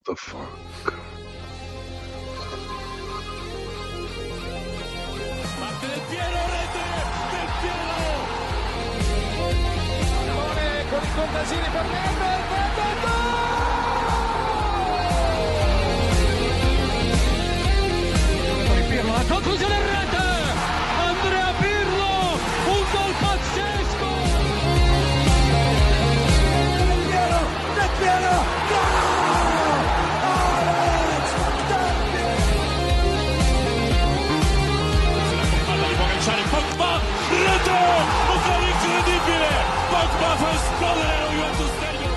the fuck? Del Piero, rete del Piero. Pallone con i contadini per Nedved, gol! Pirlo, la conclusione in rete! Andrea Pirlo, un gol pazzesco! Del Piero, gol! Alex, Del Pogba, rete! Un gol incredibile! Pogba fa esplodere lo Juventus Stadium!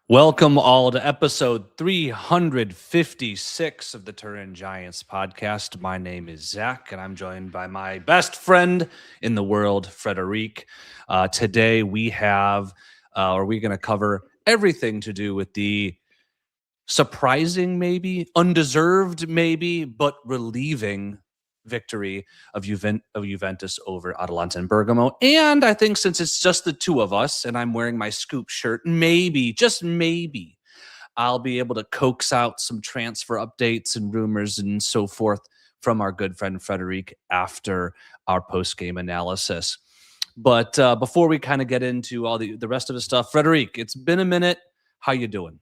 Welcome all to episode 356 of the Turin Giants podcast. My name is Zach, and I'm joined by my best friend in the world, Frederic. Today we have, we're going to cover everything to do with the surprising, maybe, undeserved, maybe, but relieving victory of Juventus over Atalanta and Bergamo. And I think since it's just the two of us and I'm wearing my Scoop shirt, maybe, just maybe, I'll be able to coax out some transfer updates and rumors and so forth from our good friend Frederic after our post-game analysis. But before we kind of get into all the rest of the stuff, Frederic, it's been a minute. How you doing?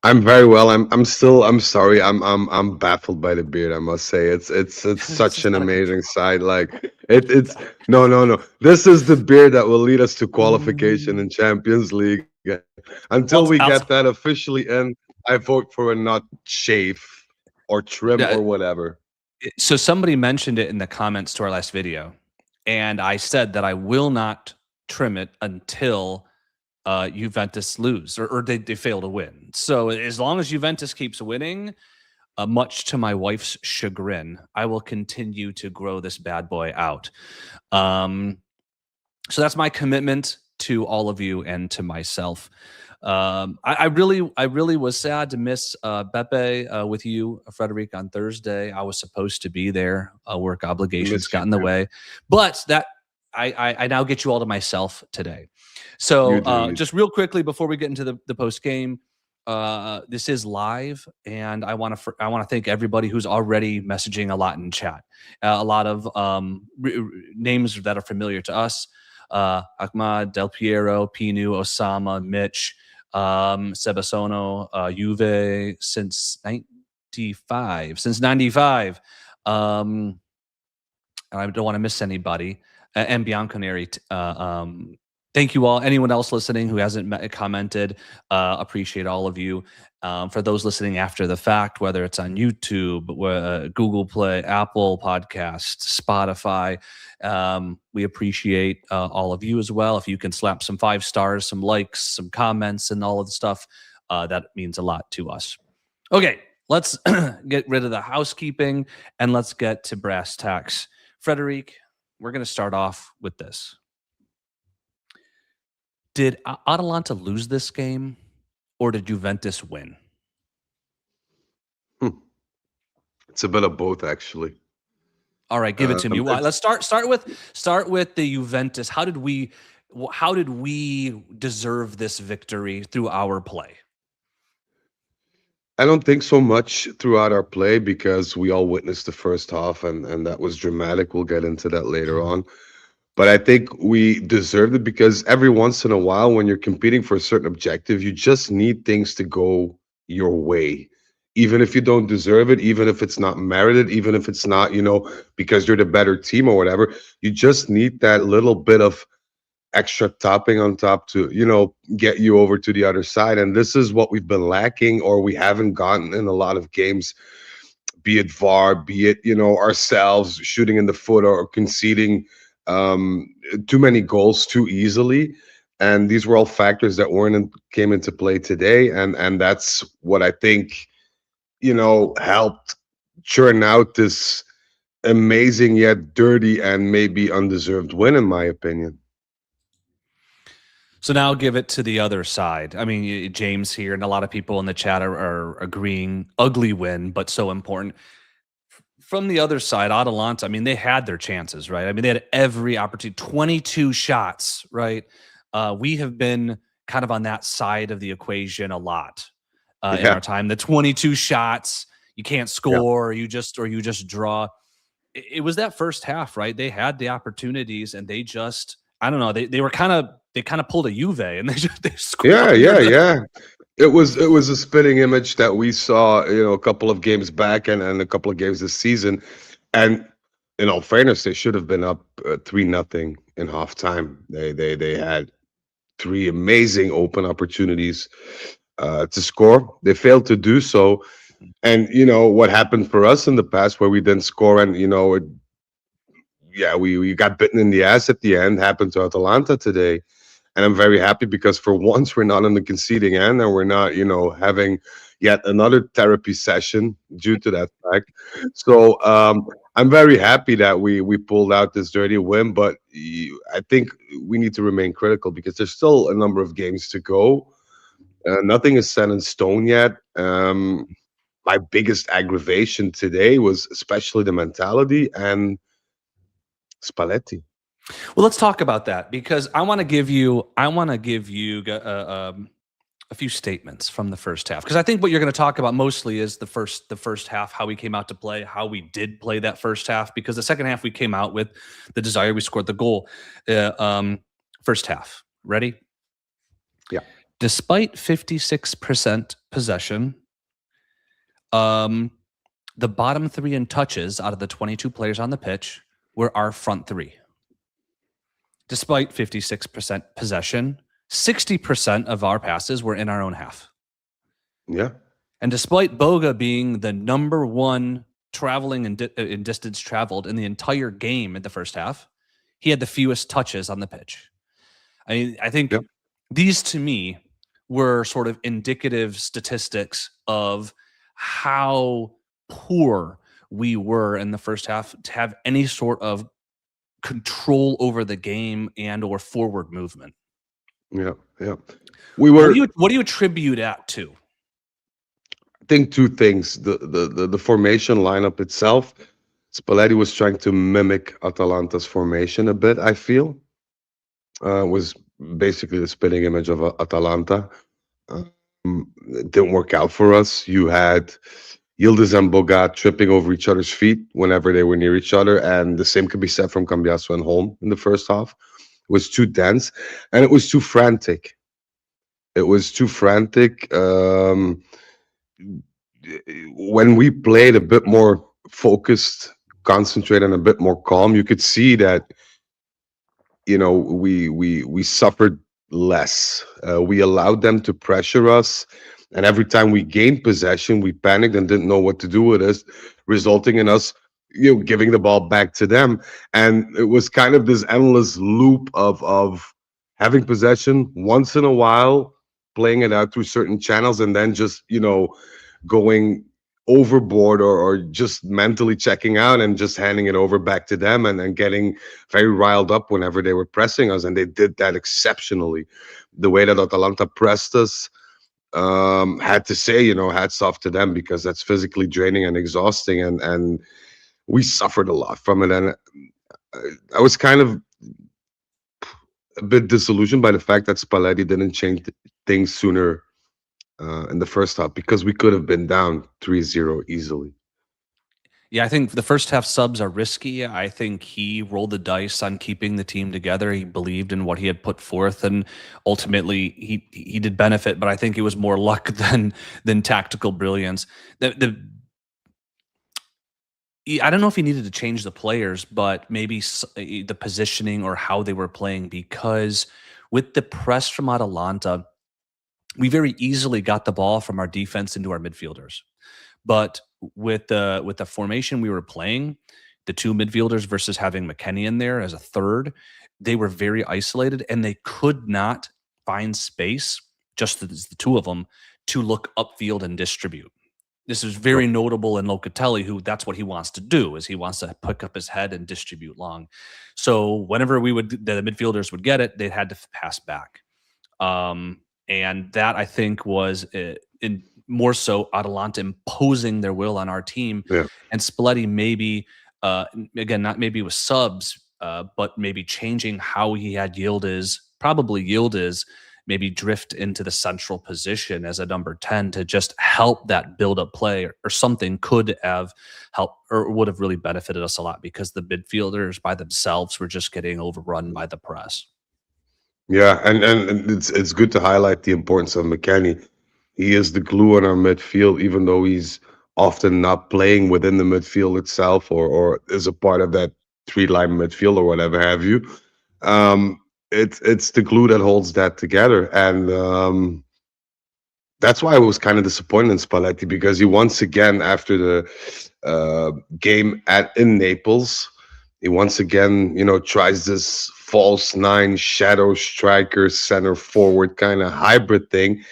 I'm very well. I'm sorry. I'm baffled by the beard, I must say. It's such an amazing sight. Like it's no. This is the beard that will lead us to qualification in Champions League. Until we get that officially in, I vote for a not shave or trim or whatever. So somebody mentioned it in the comments to our last video, and I said that I will not trim it until Juventus lose or they fail to win. So as long as Juventus keeps winning, much to my wife's chagrin, I will continue to grow this bad boy out. So that's my commitment to all of you and to myself. I really was sad to miss Beppe with you, Frederic, on Thursday. I was supposed to be there. Work obligations got in the way, but that I now get you all to myself today. So just real quickly before we get into the post game, this is live, and I want to thank everybody who's already messaging a lot in chat. A lot of names that are familiar to us: Ahmad, Del Piero, Pinu, Osama, Mitch, Sebasono, Juve since 95. I don't want to miss anybody. And Bianconeri, thank you all. Anyone else listening who hasn't commented, appreciate all of you. For those listening after the fact, whether it's on YouTube, Google Play, Apple Podcasts, Spotify, we appreciate all of you as well. If you can slap some 5 stars, some likes, some comments, and all of the stuff, that means a lot to us. Okay, let's get rid of the housekeeping and let's get to brass tacks. Frederic, we're going to start off with this. Did Atalanta lose this game, or did Juventus win? It's a bit of both, actually. All right, give it to me. Let's start with the Juventus. How did we deserve this victory through our play? I don't think so much throughout our play because we all witnessed the first half and that was dramatic. We'll get into that later on. But I think we deserved it because every once in a while when you're competing for a certain objective, you just need things to go your way. Even if you don't deserve it, even if it's not merited, even if it's not, because you're the better team or whatever, you just need that little bit of extra topping on top to, get you over to the other side. And this is what we've been lacking, or we haven't gotten in a lot of games, be it VAR, be it, ourselves shooting in the foot or conceding too many goals too easily. And these were all factors that came into play today. And that's what I think, helped churn out this amazing yet dirty and maybe undeserved win, in my opinion. So now give it to the other side. I mean, James here and a lot of people in the chat are agreeing, ugly win, but so important. from the other side, Atalanta, I mean, they had their chances, right? I mean, they had every opportunity, 22 shots, right? We have been kind of on that side of the equation a lot in Yeah, our time. The 22 shots, you can't yeah, score, you just draw. It was that first half, right? They had the opportunities and they just, I don't know, they kind of pulled a Juve and they yeah, squandered yeah, the. yeah. It was a spitting image that we saw, a couple of games back and a couple of games this season. And in all fairness, they should have been up 3-0 in halftime. They had three amazing open opportunities to score. They failed to do so. And what happened for us in the past where we didn't score, and yeah, we got bitten in the ass at the end, happened to Atalanta today. And I'm very happy because for once we're not on the conceding end and we're not, having yet another therapy session due to that fact. So I'm very happy that we pulled out this dirty win, but I think we need to remain critical because there's still a number of games to go. Nothing is set in stone yet. My biggest aggravation today was especially the mentality and Spalletti. Well, let's talk about that because I want to give you a few statements from the first half because I think what you're going to talk about mostly is the first half, how we came out to play, how we did play that first half. Because the second half we came out with the desire, we scored the goal. First half, ready? Yeah. Despite 56% possession, the bottom three in touches out of the 22 players on the pitch were our front three. Despite 56% possession, 60% of our passes were in our own half. Yeah. And despite Boga being the number one traveling in distance traveled in the entire game in the first half, he had the fewest touches on the pitch. I think Yep. these to me were sort of indicative statistics of how poor we were in the first half to have any sort of control over the game and or forward movement. Yeah. Yeah. We were. What do you attribute that to? I think two things: the formation lineup itself. Spalletti was trying to mimic Atalanta's formation a bit. I feel was basically the spitting image of Atalanta. It didn't work out for us. You had Yildiz and Boga tripping over each other's feet whenever they were near each other, and the same could be said from Cambiaso and Holm in the first half. It was too dense, and it was too frantic. It was too frantic. When we played a bit more focused, concentrated, and a bit more calm, you could see that we suffered less. We allowed them to pressure us, and every time we gained possession, we panicked and didn't know what to do with us, resulting in us giving the ball back to them. And it was kind of this endless loop of having possession once in a while, playing it out through certain channels, and then just going overboard or just mentally checking out and just handing it over back to them and getting very riled up whenever they were pressing us. And they did that exceptionally. The way that Atalanta pressed us, had to say, hats off to them because that's physically draining and exhausting. And we suffered a lot from it. And I was kind of a bit disillusioned by the fact that Spalletti didn't change things sooner in the first half because we could have been down 3-0 easily. Yeah, I think the first half subs are risky. I think he rolled the dice on keeping the team together. He believed in what he had put forth, and ultimately he did benefit. But I think it was more luck than tactical brilliance. I don't know if he needed to change the players, but maybe the positioning or how they were playing. Because with the press from Atalanta, we very easily got the ball from our defense into our midfielders. But with the formation we were playing, the two midfielders versus having McKennie in there as a third, they were very isolated and they could not find space, just the two of them, to look upfield and distribute. This is very notable in Locatelli, who that's what he wants to do, is he wants to pick up his head and distribute long. So whenever the midfielders would get it, they had to pass back. And that, I think, was more so Atalanta imposing their will on our team, Yeah. and Spalletti maybe again, not maybe with subs, but maybe changing how he had Yildiz maybe drift into the central position as a number 10 to just help that build up play, or something could have helped or would have really benefited us a lot, because the midfielders by themselves were just getting overrun by the press. Yeah, and it's good to highlight the importance of McKennie. He is the glue in our midfield, even though he's often not playing within the midfield itself, or is a part of that three-line midfield or whatever have you. It's the glue that holds that together, and that's why I was kind of disappointed in Spalletti, because he once again, after the game in Naples, he once again, tries this false nine, shadow striker, center forward kind of hybrid thing.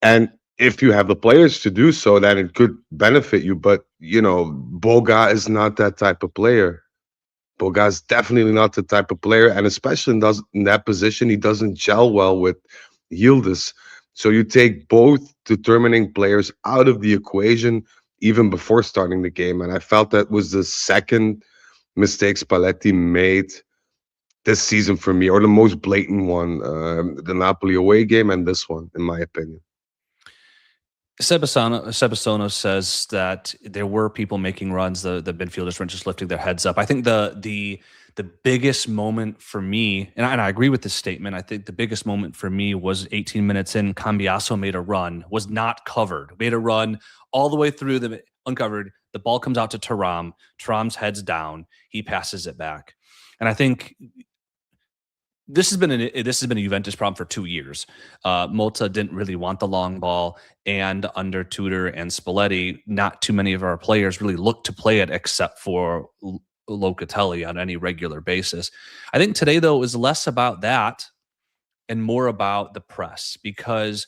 And if you have the players to do so, then it could benefit you. But Boga is not that type of player. Boga is definitely not the type of player, and especially in that position, he doesn't gel well with Yildiz. So you take both determining players out of the equation even before starting the game, and I felt that was the second mistake Spalletti made this season for me, or the most blatant one, the Napoli away game and this one, in my opinion. Sebasono says that there were people making runs. The midfielders weren't just lifting their heads up. I think the biggest moment for me, and I agree with this statement, I think the biggest moment for me was 18 minutes in. Cambiaso made a run, was not covered, made a run all the way through the uncovered. The ball comes out to Thuram. Thuram's head's down. He passes it back, and I think this has been a Juventus problem for 2 years. Mota didn't really want the long ball, and under Tudor and Spalletti, not too many of our players really looked to play it except for Locatelli on any regular basis. I think today, though, it was less about that and more about the press, because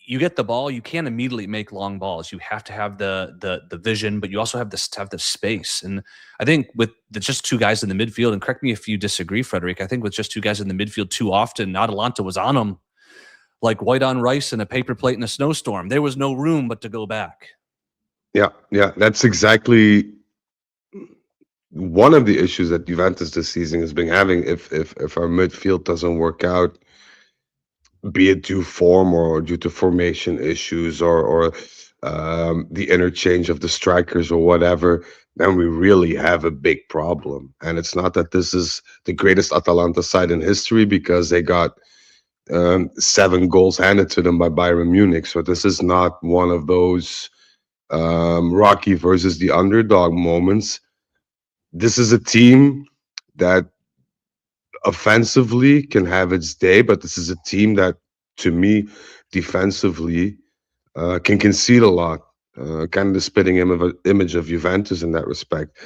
you get the ball, you can't immediately make long balls. You have to have the vision, but you also have to have the space. And I think with just two guys in the midfield, and correct me if you disagree, Frederick, I think with just two guys in the midfield too often, Atalanta was on them like white on rice in a paper plate in a snowstorm. There was no room but to go back. Yeah, that's exactly one of the issues that Juventus this season has been having. If our midfield doesn't work out, be it due form or due to formation issues, or the interchange of the strikers or whatever, then we really have a big problem. And it's not that this is the greatest Atalanta side in history, because they got 7 goals handed to them by Bayern Munich. So this is not one of those Rocky versus the underdog moments. This is a team that offensively can have its day, but this is a team that, to me, defensively can concede a lot. Kind of the spitting image of Juventus in that respect.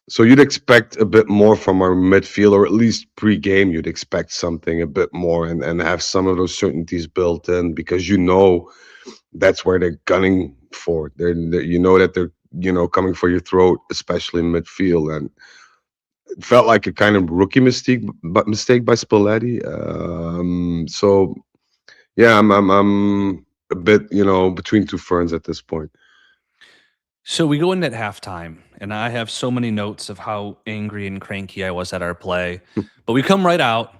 So you'd expect a bit more from our midfield, or at least pre-game you'd expect something a bit more, and have some of those certainties built in, because that's where they're gunning for. They're that they're coming for your throat, especially in midfield. And it felt like a kind of rookie mistake by Spalletti. So yeah, I'm a bit between two ferns at this point. So we go in at halftime, and I have so many notes of how angry and cranky I was at our play. But we come right out.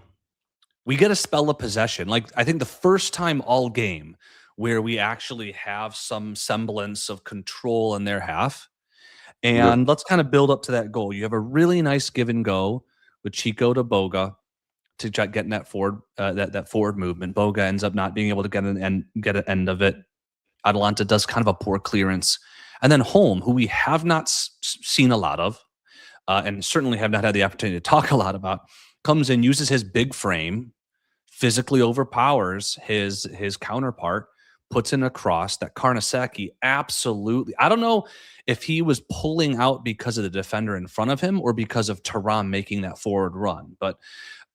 We get a spell of possession. Like, I think the first time all game where we actually have some semblance of control in their half. And let's kind of build up to that goal. You have a really nice give and go with Chico to Boga to get in that forward that forward movement. Boga ends up not being able to get an end of it. Atalanta does kind of a poor clearance. And then Holm, who we have not seen a lot of, and certainly have not had the opportunity to talk a lot about, comes in, uses his big frame, physically overpowers his counterpart, puts in a cross that Carnesecchi absolutely, I don't know if he was pulling out because of the defender in front of him or because of Thuram making that forward run. But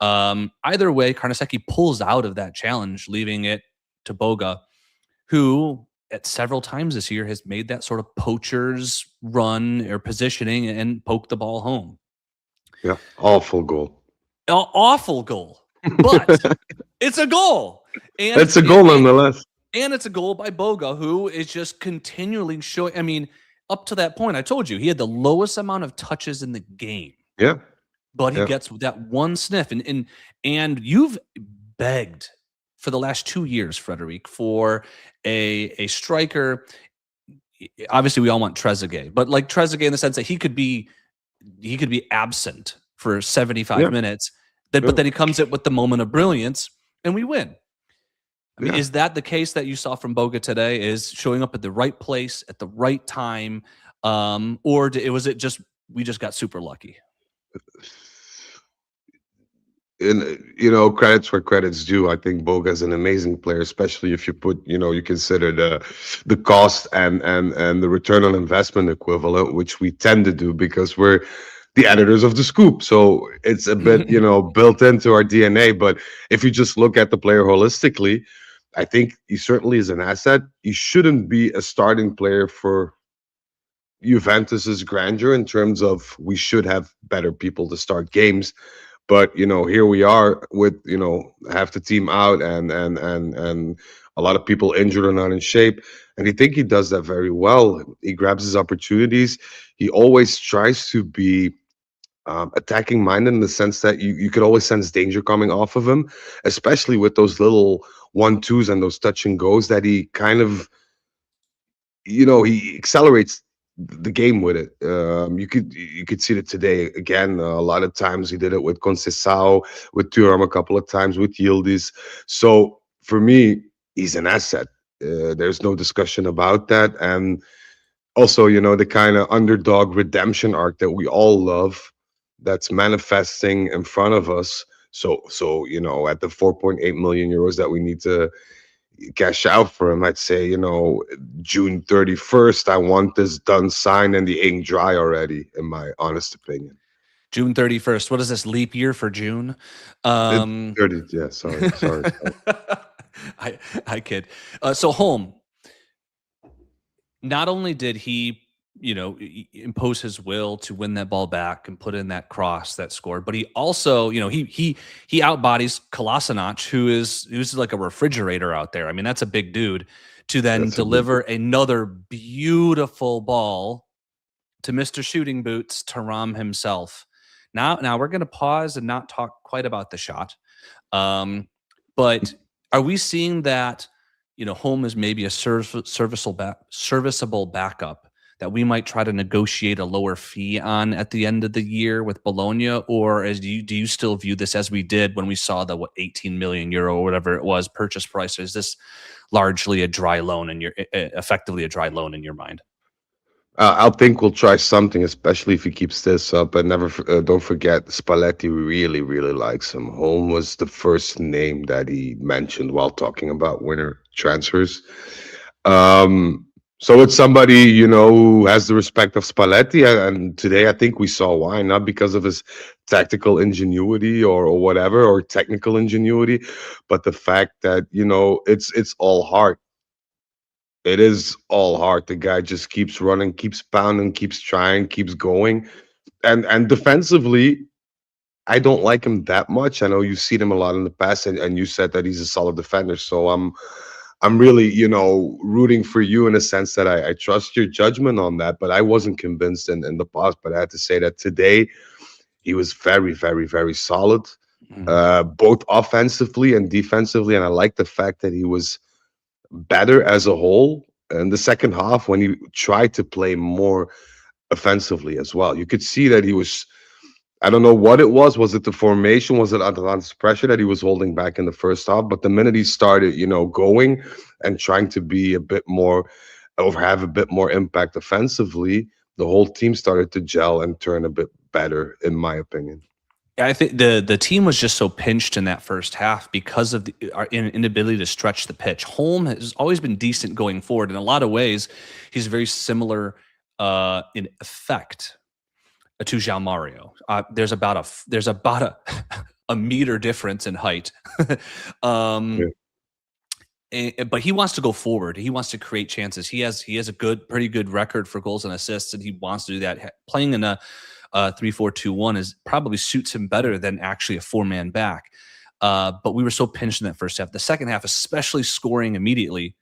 either way, Carnesecchi pulls out of that challenge, leaving it to Boga, who at several times this year has made that sort of poacher's run or positioning and poke the ball home. Yeah, awful goal. Awful goal, but it's a goal. And it's a goal nonetheless. And it's a goal by Boga, who is just continually showing. I mean, up to that point, I told you he had the lowest amount of touches in the game, Yeah, but he yeah, gets that one sniff. And you've begged for the last 2 years, Frederic, for a striker. Obviously, we all want Trezeguet, but like Trezeguet in the sense that he could be absent for 75 yeah, minutes, yeah, but then he comes in with the moment of brilliance, and we win. I mean, yeah. is that the case that you saw from Boga today? Is showing up at the right place at the right time, or was it just we just got super lucky? And credits where credits due. I think Boga's an amazing player, especially if you put, you consider the cost and the return on investment equivalent, which we tend to do because we're the editors of the Scoop. So it's a bit, built into our DNA. But if you just look at the player holistically, I think he certainly is an asset. He shouldn't be a starting player for Juventus's grandeur in terms of we should have better people to start games. But here we are with half the team out and a lot of people injured or not in shape. And I think he does that very well. He grabs his opportunities. He always tries to be attacking minded in the sense that you could always sense danger coming off of him, especially with those little 1-2s and those touch and goes that he kind of he accelerates the game with it. You could see it today again. A lot of times he did it with Conceição, with Thuram a couple of times, with Yildiz. So for me, he's an asset. There's no discussion about that. And also, the kind of underdog redemption arc that we all love, that's manifesting in front of us. So at the 4.8 million euros that we need to cash out for him, I'd say, June 31st, I want this done, signed, and the ink dry already, in my honest opinion. June 31st. What is this, leap year for June? 30, yeah, sorry. I kid. So home. Not only did he, impose his will to win that ball back and put in that cross that scored, but he also, he outbodies Kolasinac, who's like a refrigerator out there. I mean, that's a big dude to then That's a big deliver another beautiful ball to Mr. Shooting Boots, Thuram himself. Now we're going to pause and not talk quite about the shot. But are we seeing that, home is maybe a serviceable backup that we might try to negotiate a lower fee on at the end of the year with Bologna? Or do you still view this as we did when we saw the 18 million euro or whatever it was purchase price? Is this largely a dry loan effectively a dry loan in your mind? I think we'll try something, especially if he keeps this up. And never, don't forget, Spalletti really, really likes him. Holm was the first name that he mentioned while talking about winter transfers. So it's somebody, who has the respect of Spalletti. And today I think we saw why, not because of his tactical ingenuity or whatever, or technical ingenuity, but the fact that, it's all heart. It is all heart. The guy just keeps running, keeps pounding, keeps trying, keeps going. And defensively, I don't like him that much. I know you've seen him a lot in the past, and you said that he's a solid defender. So I'm really, rooting for you in a sense that I trust your judgment on that. But I wasn't convinced in the past. But I had to say that today he was very, very, very solid, both offensively and defensively. And I like the fact that he was better as a whole in the second half when he tried to play more offensively as well. You could see that he was, I don't know what it was. Was it the formation? Was it Atalanta's pressure that he was holding back in the first half? But the minute he started, going and trying to be a bit more or have a bit more impact offensively, the whole team started to gel and turn a bit better, in my opinion. I think the team was just so pinched in that first half because of our inability to stretch the pitch. Holm has always been decent going forward. In a lot of ways, he's very similar in effect to João Mario. There's about a meter difference in height. Yeah. But he wants to go forward. He wants to create chances. He has a pretty good record for goals and assists, and he wants to do that. Playing in a 3-4-2-1 is probably suits him better than actually a four-man back. But we were so pinched in that first half. The second half, especially scoring immediately,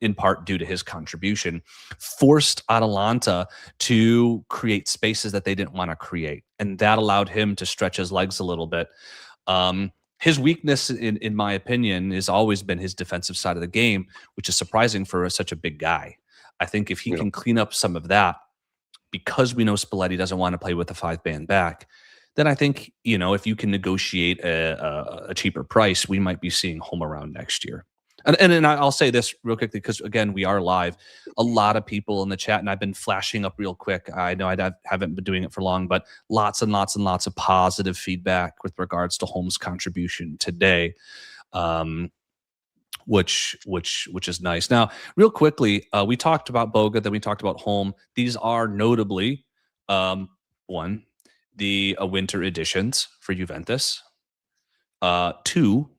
in part due to his contribution, forced Atalanta to create spaces that they didn't want to create. And that allowed him to stretch his legs a little bit. His weakness, in my opinion, has always been his defensive side of the game, which is surprising for such a big guy. I think if he can clean up some of that, because we know Spalletti doesn't want to play with a 5-man back, then I think, if you can negotiate a cheaper price, we might be seeing Home around next year. And I'll say this real quickly, because again, we are live. A lot of people in the chat, and I've been flashing up real quick. I know I haven't been doing it for long, but lots and lots and lots of positive feedback with regards to Holmes' contribution today, which is nice. Now, real quickly, we talked about Boga, then we talked about Holm. These are notably one, the winter editions for Juventus. Two,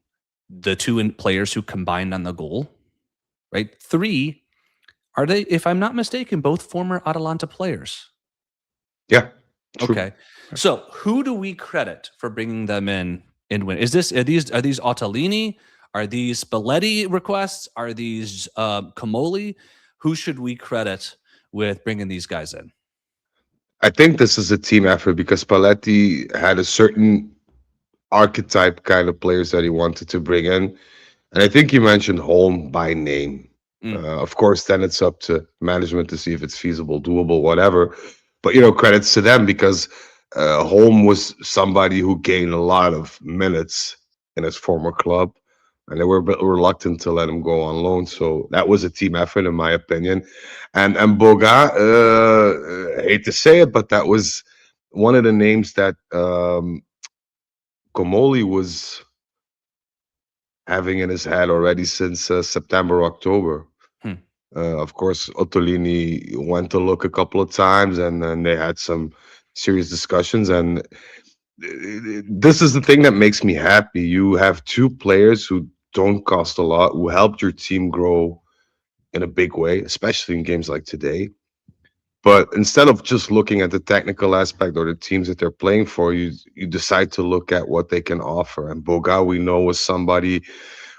the two players who combined on the goal, right? Three, are they, if I'm not mistaken, both former Atalanta players? Yeah. True. Okay. So who do we credit for bringing them in win? Are these Ottolini? Are these Spalletti requests? Are these Comoli? Who should we credit with bringing these guys in? I think this is a team effort because Spalletti had a certain archetype kind of players that he wanted to bring in. And I think you mentioned Holm by name. Of course, then it's up to management to see if it's feasible, doable, whatever. But, credits to them because Holm was somebody who gained a lot of minutes in his former club. And they were a bit reluctant to let him go on loan. So that was a team effort, in my opinion. And Boga, I hate to say it, but that was one of the names that Comoli was having in his head already since September, October. Of course, Ottolini went to look a couple of times, and then they had some serious discussions. And this is the thing that makes me happy. You have two players who don't cost a lot, who helped your team grow in a big way, especially in games like today. But instead of just looking at the technical aspect or the teams that they're playing for, you decide to look at what they can offer. And Boga, we know, was somebody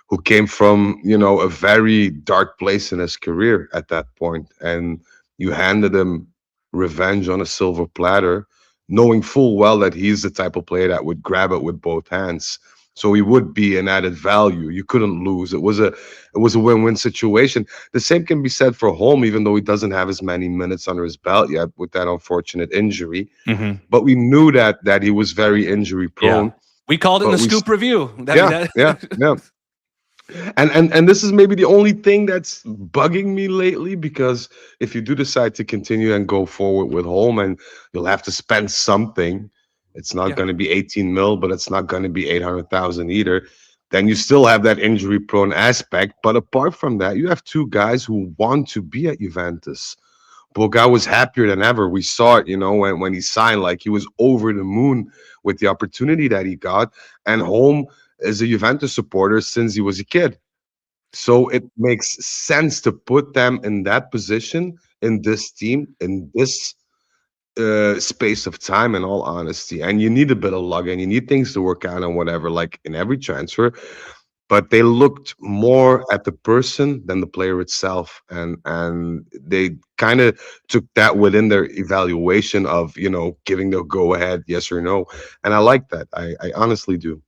who came from, a very dark place in his career at that point. And you handed him revenge on a silver platter, knowing full well that he's the type of player that would grab it with both hands. So he would be an added value. You couldn't lose. It was a win-win situation. The same can be said for Holm, even though he doesn't have as many minutes under his belt yet with that unfortunate injury. But we knew that he was very injury prone. Yeah. We called it in the scoop review. Yeah. And this is maybe the only thing that's bugging me lately, because if you do decide to continue and go forward with Holm, and you'll have to spend something. It's not going to be 18 mil, but it's not going to be 800,000 either. Then you still have that injury-prone aspect. But apart from that, you have two guys who want to be at Juventus. Boga was happier than ever. We saw it, when he signed, like he was over the moon with the opportunity that he got. And Holm is a Juventus supporter since he was a kid. So it makes sense to put them in that position, in this team, in this space of time, in all honesty. And you need a bit of luck, and you need things to work out and whatever, like in every transfer. But they looked more at the person than the player itself, and they kind of took that within their evaluation of giving the go ahead, yes or no. And I like that. I honestly do.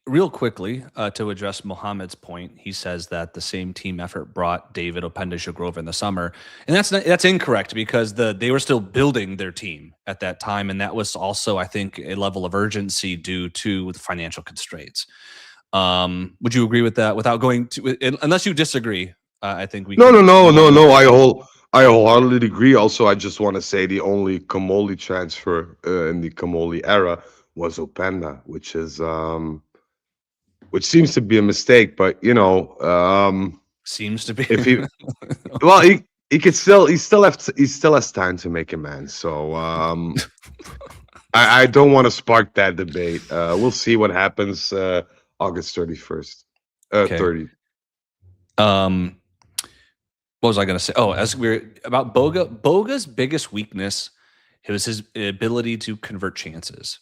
Real quickly, to address Mohammed's point, he says that the same team effort brought David Openda-Shagrova in the summer, and that's incorrect, because they were still building their team at that time, and that was also, I think, a level of urgency due to the financial constraints. Would you agree with that? Without going to, unless you disagree, I think we. No. I wholeheartedly agree. Also, I just want to say the only Comoli transfer in the Comoli era was Openda, which seems to be a mistake, but seems to be. If he, well, he still has time to make amends. So I don't want to spark that debate. We'll see what happens August 31st, 30. What was I going to say? Oh, as we're about Boga's biggest weakness, it was his ability to convert chances.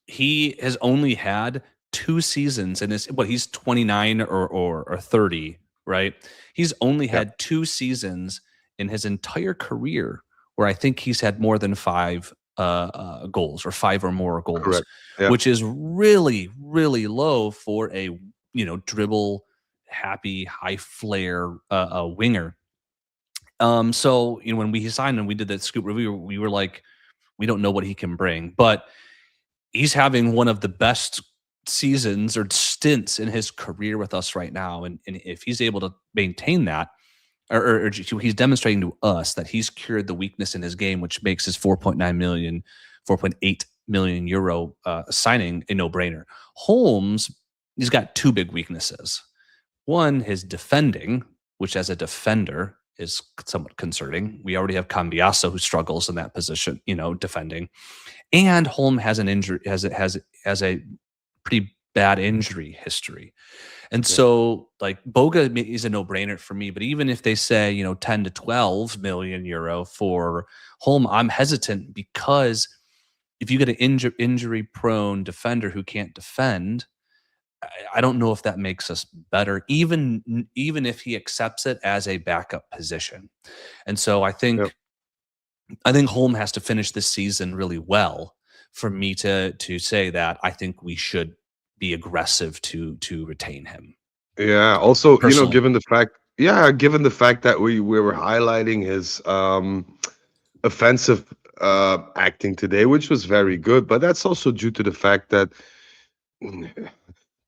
He has only had 2 seasons in his he's 29 or 30, right? He's only Yeah, had 2 seasons in his entire career where I think he's had more than 5 goals or 5 or more goals, correct. Yeah, which is really, really low for a dribble happy, high flair winger. So when we signed him, we did that scoop review. We were like, we don't know what he can bring, but he's having one of the best seasons or stints in his career with us right now. And if he's able to maintain that, or he's demonstrating to us that he's cured the weakness in his game, which makes his 4.9 million, 4.8 million euro signing a no-brainer. Holmes, he's got 2 big weaknesses. One, his defending, which as a defender is somewhat concerning. We already have Cambiasso who struggles in that position, defending. And Holm has an injury, has a pretty bad injury history. And yeah, so like Boga is a no-brainer for me, but even if they say, 10 to 12 million euro for Holm, I'm hesitant because if you get an injury prone defender who can't defend, I don't know if that makes us better, even if he accepts it as a backup position. And so I yeah. think Holm has to finish this season really well for me to say that I think we should be aggressive to retain him Yeah. Also, personally. given the fact that we were highlighting his offensive acting today, which was very good, but that's also due to the fact that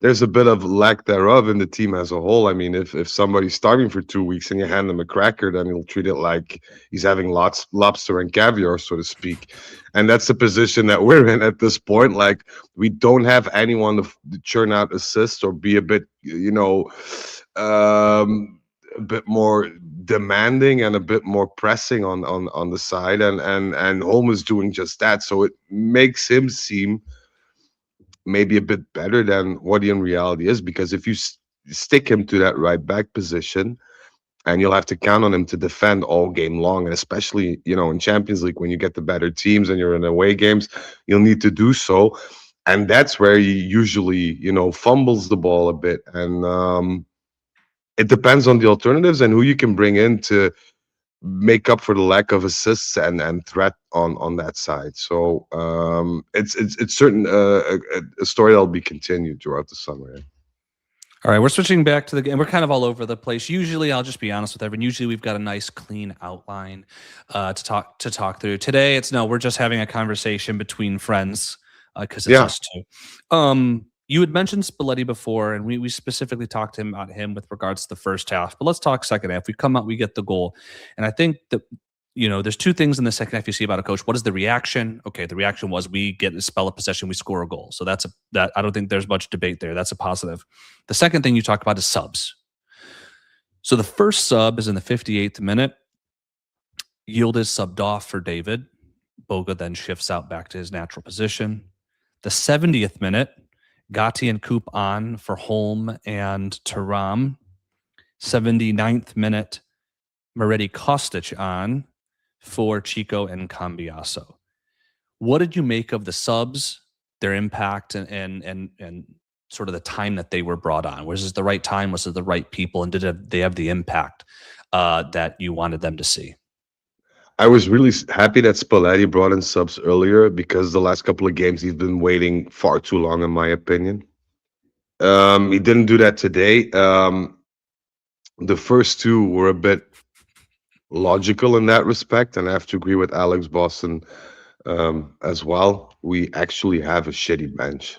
there's a bit of lack thereof in the team as a whole. I mean, if somebody's starving for 2 weeks and you hand him a cracker, then he'll treat it like he's having lots lobster and caviar, so to speak. And that's the position that we're in at this point. Like, we don't have anyone to churn out assists or be a bit, a bit more demanding and a bit more pressing on the side. And Holm is doing just that. So it makes him seem maybe a bit better than what he in reality is, because if you stick him to that right back position, and you'll have to count on him to defend all game long, and especially in Champions League when you get the better teams and you're in away games, you'll need to do so, and that's where he usually fumbles the ball a bit, and it depends on the alternatives and who you can bring in to make up for the lack of assists and threat on that side. So it's certain a story that'll be continued throughout the summer. Yeah. All right, we're switching back to the game. We're kind of all over the place. Usually, I'll just be honest with everyone. Usually, we've got a nice, clean outline to talk through. Today, we're just having a conversation between friends because it's Yeah. us two. You had mentioned Spalletti before, and we specifically talked to him about him with regards to the first half. But let's talk second half. We come out, we get the goal, and I think that there's 2 things in the second half you see about a coach. What is the reaction? Okay, the reaction was we get a spell of possession, we score a goal. So that I don't think there's much debate there. That's a positive. The second thing you talk about is subs. So the first sub is in the 58th minute. Yield is subbed off for David. Boga then shifts out back to his natural position. The 70th minute, Gatti and Coop on for Holm and Thuram. 79th minute, Moretti Kostic on for Chico and Cambiasso. What did you make of the subs, their impact, and sort of the time that they were brought on? Was it the right time? Was it the right people? And did they have the impact that you wanted them to see? I was really happy that Spalletti brought in subs earlier, because the last couple of games he's been waiting far too long, in my opinion. He didn't do that today. The first 2 were a bit logical in that respect, and I have to agree with Alex Boston as well. We actually have a shitty bench.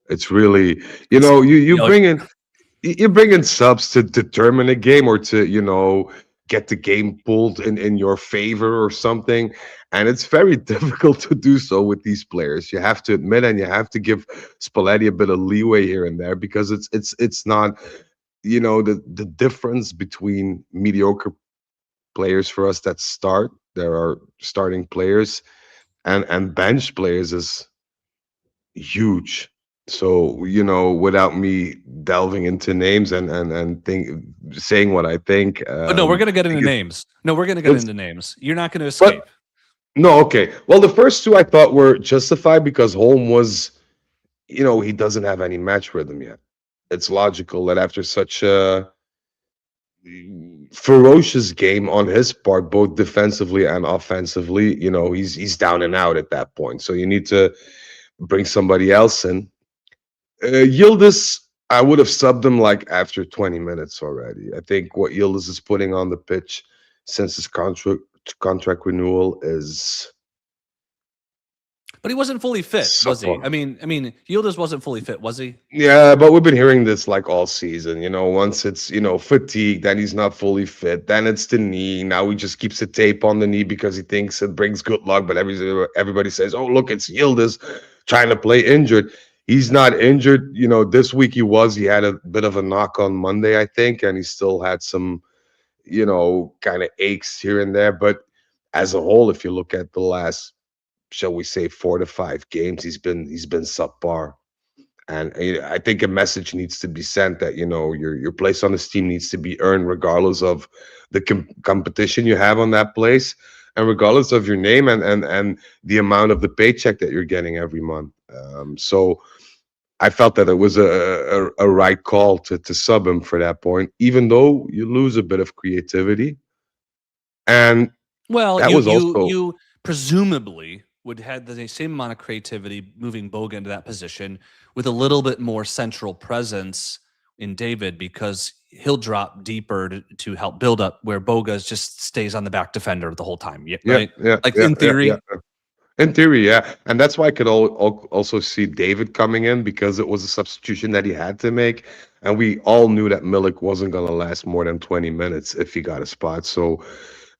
It's really, you bring in subs to determine a game, or to get the game pulled in your favor or something, and it's very difficult to do so with these players. You have to admit, and you have to give Spalletti a bit of leeway here and there, because it's not the difference between mediocre players for us that start. There are starting players and bench players is huge. So without me delving into names and saying what I think. But no, we're gonna get into names. No, we're gonna get it's- into names. You're not gonna escape. But no, okay. Well, the first 2 I thought were justified, because Holm was he doesn't have any match rhythm yet. It's logical that after such a ferocious game on his part, both defensively and offensively, he's down and out at that point. So you need to bring somebody else in. Yildiz, I would have subbed him like after 20 minutes already. I think what Yildiz is putting on the pitch since his contract renewal is But he wasn't fully fit, was he? subpar. I mean, Yildiz wasn't fully fit, was he? Yeah, but we've been hearing this like all season. Once it's fatigue, then he's not fully fit. Then it's the knee. Now he just keeps a tape on the knee because he thinks it brings good luck. But everybody says, "Oh, look, it's Yildiz trying to play injured." He's not injured. This week he was. He had a bit of a knock on Monday, I think, and he still had some, kind of aches here and there. But as a whole, if you look at the last, shall we say, 4 to 5 games, he's been subpar. And I think a message needs to be sent that your place on this team needs to be earned, regardless of the competition you have on that place, and regardless of your name and the amount of the paycheck that you're getting every month. So I felt that it was a right call to sub him for that point, even though you lose a bit of creativity. And Well, that you was you also you presumably would have the same amount of creativity moving Boga into that position with a little bit more central presence in David, because he'll drop deeper to help build up, where Boga just stays on the back defender the whole time. Yeah, yeah, right. yeah, Like yeah, in yeah, yeah. theory. In theory, yeah. And that's why I could also see David coming in, because it was a substitution that he had to make. And we all knew that Milik wasn't going to last more than 20 minutes if he got a spot. So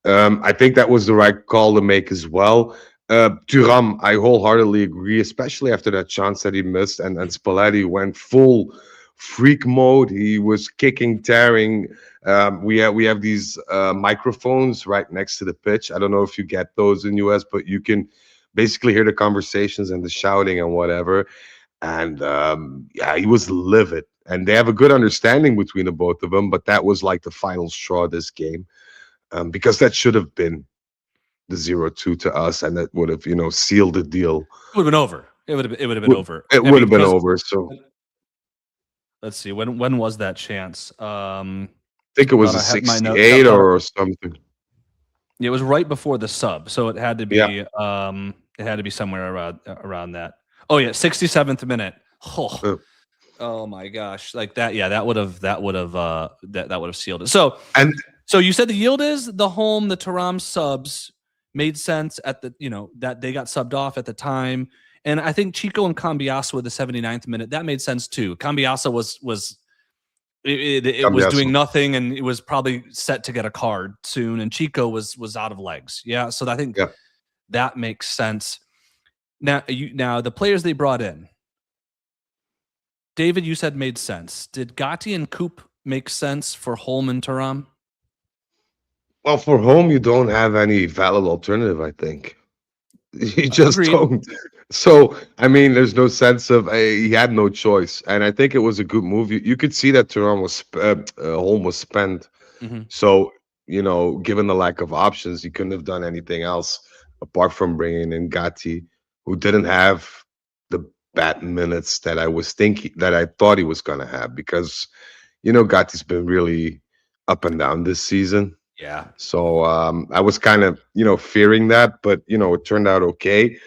I think that was the right call to make as well. Thuram, I wholeheartedly agree, especially after that chance that he missed. And Spalletti went full freak mode. He was kicking, tearing. We have these microphones right next to the pitch. I don't know if you get those in US, but you can basically hear the conversations and the shouting and whatever. And yeah, he was livid. And they have a good understanding between the both of them, but that was like the final straw this game, because that should have been the 0-2 to us, and that would have sealed the deal. It would have been over. It would have been over. It I would mean, have been because over. So let's see, when was that chance? I think it was Thought a I had my notes. 68 or something. It was right before the sub, so it had to be Yeah. Somewhere around that. Oh yeah, 67th minute. Oh, Uh, oh my gosh, like that. Yeah, that would have sealed it. and So you said the yield is the home, the Turam subs made sense at the, that they got subbed off at the time. And I think Chico and Cambiasso with the 79th minute, that made sense too. Cambiasso was Cambiasso. doing nothing, and it was probably set to get a card soon. And Chico was out of legs. Yeah. So I think Yeah. that makes sense. Now the players they brought in, David, you said made sense. Did Gatti and Coop make sense for Holm and Turam? Well, for home, you don't have any valid alternative, I think. You just Agreed. don't. So, I mean, there's no sense of he had no choice, and I think it was a good move. You could see that home was spent. Mhm. So, given the lack of options, you couldn't have done anything else apart from bringing in Gatti, who didn't have the bad minutes that I thought he was gonna have, because Gatti's been really up and down this season. Yeah. So I was kind of, fearing that, but it turned out okay.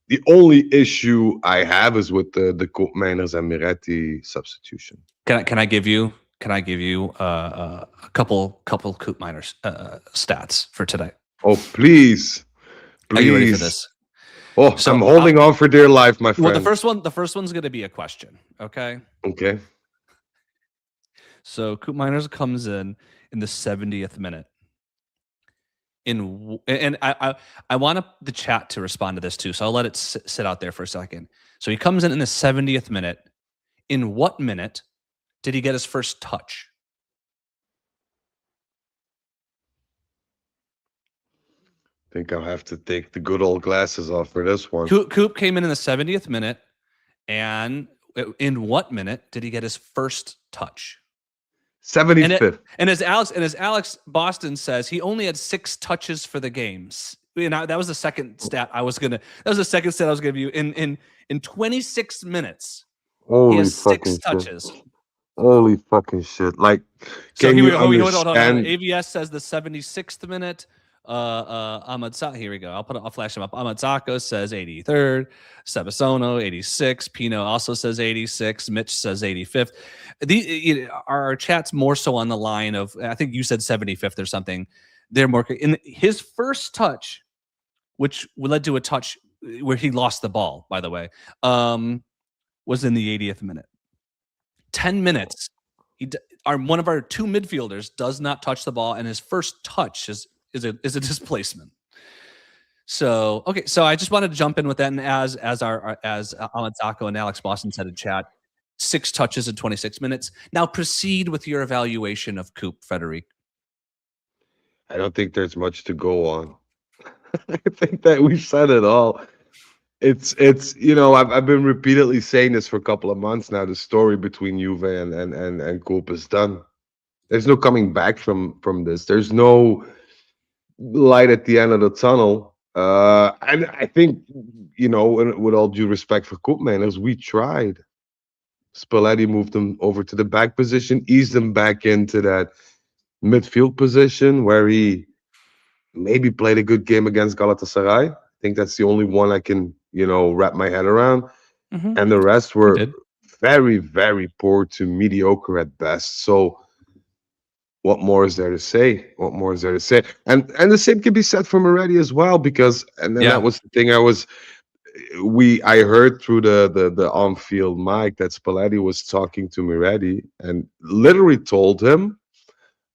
The only issue I have is with the Koopmeiners and Miretti substitution. Can I give you a couple Coop Miners stats for today? Oh, please, Are you ready for please. this? Oh, So, I'm holding on for dear life, my Well, friend. the first one's going to be a question. Okay. Okay. So Coop Miners comes in the 70th minute. And I want the chat to respond to this too, so I'll let it sit out there for a second. So he comes in the 70th minute. In what minute did he get his first touch? I think I'll have to take the good old glasses off for this one. Coop came in the 70th minute, and in what minute did he get his first touch? 75th. And as Alex Boston says, he only had 6 touches for the games. That was the second stat I was gonna. That was the second stat I was gonna give you. In 26 minutes, He Holy has 6 fucking shit. touches. Holy fucking shit. Like, So can here we you go. Hold on. understand? AVS says the 76th minute. Ahmad here we go. I'll flash him up. Ahmad Zako says 83rd. Sebasono 86. Pino also says 86. Mitch says 85th. Our chat's more so on the line of, I think you said 75th or something. They're more in his first touch, which led to a touch where he lost the ball, by the way, was in the 80th minute. 10 minutes. One of our 2 midfielders does not touch the ball, and his first touch is a displacement. So okay, so I just wanted to jump in with that, and as Ahmad Zako and Alex Boston said in chat, 6 touches in 26 minutes. Now proceed with your evaluation of Coop, Frederic. I don't think there's much to go on. I think that we've said it all. It's I've been repeatedly saying this for a couple of months now. The story between Juve and Coop is done. There's no coming back from this. There's no light at the end of the tunnel. And I think, with all due respect for Koopmeiners, we tried. Spalletti moved him over to the back position, eased him back into that midfield position where he maybe played a good game against Galatasaray. I think that's the only one I can, wrap my head around. Mm-hmm. And the rest were very, very poor to mediocre at best. So what more is there to say? And the same can be said for Moretti as well, because that was the thing I heard through the on-field mic that Spalletti was talking to Moretti and literally told him,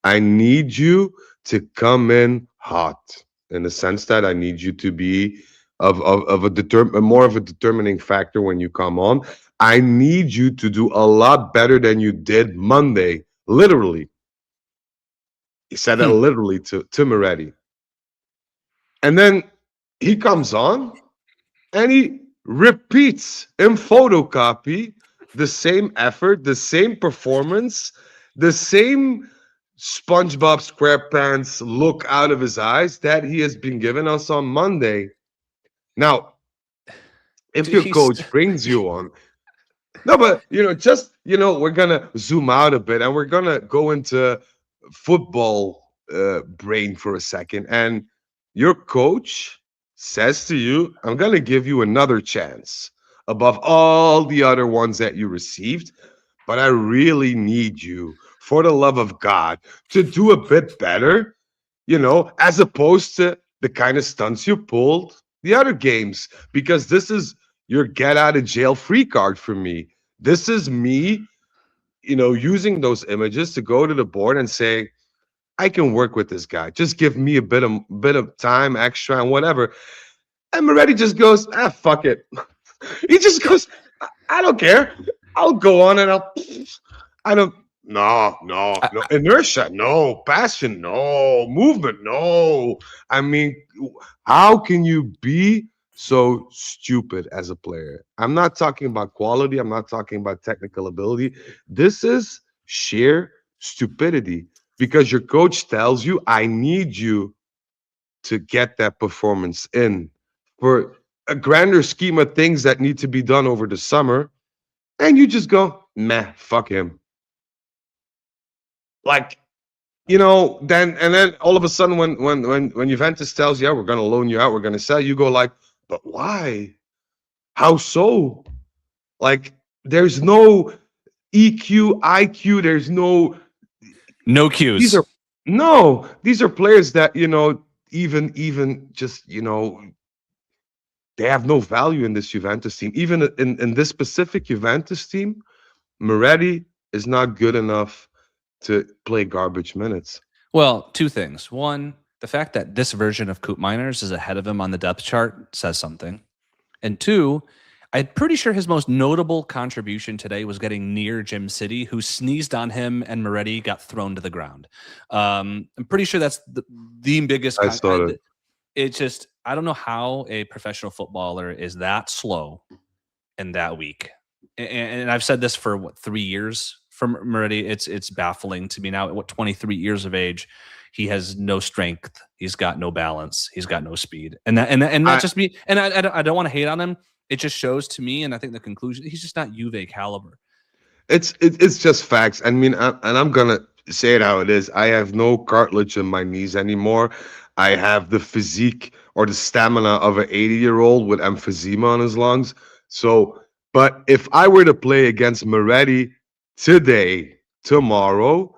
I need you to come in hot, in the sense that I need you to be more of a determining factor when you come on. I need you to do a lot better than you did Monday. Literally. He said that literally to Moretti. And then he comes on and he repeats in photocopy the same effort, the same performance, the same SpongeBob SquarePants look out of his eyes that he has been giving us on Monday. Now, if your coach brings you on, no, but we're gonna zoom out a bit and we're gonna go into football brain for a second. And your coach says to you, I'm gonna give you another chance above all the other ones that you received, but I really need you, for the love of God, to do a bit better, as opposed to the kind of stunts you pulled the other games, because this is your get out of jail free card for me. This is me, using those images to go to the board and say, I can work with this guy. Just give me a bit of time extra and whatever. And Moretti just goes, fuck it. He just goes, I don't care. I'll go on and no. Inertia, no. Passion, no. Movement, no. I mean, how can you be so stupid as a player? I'm not talking about quality. I'm not talking about technical ability. This is sheer stupidity, because your coach tells you, I need you to get that performance in for a grander scheme of things that need to be done over the summer. And you just go, meh, fuck him. Like, then all of a sudden when Juventus tells you, we're going to loan you out, we're going to sell you, go like, but why? How so? Like, there's no EQ, IQ, there's no cues. These are players that, even just, they have no value in this Juventus team. Even in this specific Juventus team, Moretti is not good enough to play garbage minutes. Well, 2 things. One, the fact that this version of Koopmeiners is ahead of him on the depth chart says something. And 2, I'm pretty sure his most notable contribution today was getting near Jim City, who sneezed on him and Moretti got thrown to the ground. I'm pretty sure that's the biggest. I saw it. It's just, I don't know how a professional footballer is that slow and that weak. And I've said this for 3 years from Moretti. It's baffling to me now. At 23 years of age, he has no strength. He's got no balance. He's got no speed. And not just me. And I don't want to hate on him. it just shows to me, and I think the conclusion, he's just not Juve caliber. It's just facts. I mean, and I'm gonna say it how it is. I have no cartilage in my knees anymore. I have the physique or the stamina of an 80-year-old with emphysema on his lungs. So, but if I were to play against Moretti today, tomorrow,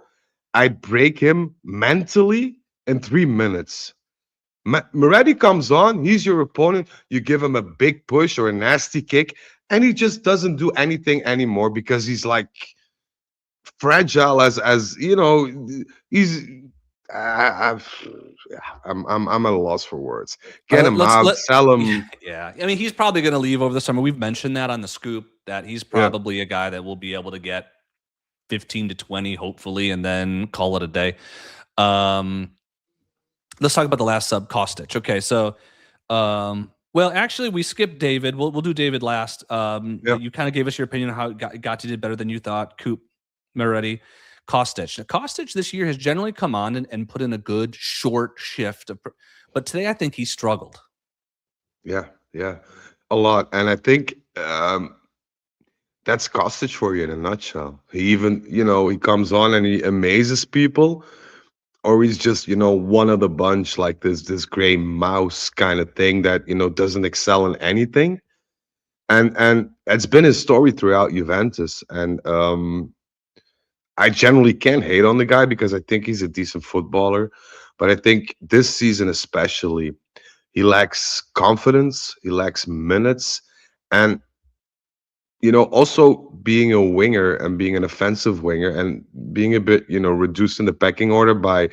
I'd break him mentally in 3 minutes. Moretti comes on, he's your opponent. You give him a big push or a nasty kick, and he just doesn't do anything anymore because he's like fragile as you know. He's I, I'm at a loss for words. Get him Let's out, let sell him. Yeah, I mean, he's probably going to leave over the summer. We've mentioned that on the scoop, that he's Yeah, probably a guy that will be able to get 15 to 20, hopefully, and then call it a day. Um, let's talk about the last sub, Kostic. Okay, so well, actually, we skipped David. We'll do David last. yeah. You kind of gave us your opinion on how Gatti did better than you thought. Coop, Moretti, Kostic. Now, Kostic this year has generally come on and put in a good short shift, but today I think he struggled. Yeah, yeah, a lot. And I think that's Kostic for you in a nutshell. He even, he comes on and he amazes people, or he's just, one of the bunch, like this gray mouse kind of thing that, doesn't excel in anything. And it's been his story throughout Juventus. And I generally can't hate on the guy because I think he's a decent footballer. But I think this season especially, he lacks confidence, he lacks minutes, and also being a winger and being an offensive winger and being a bit, reduced in the pecking order by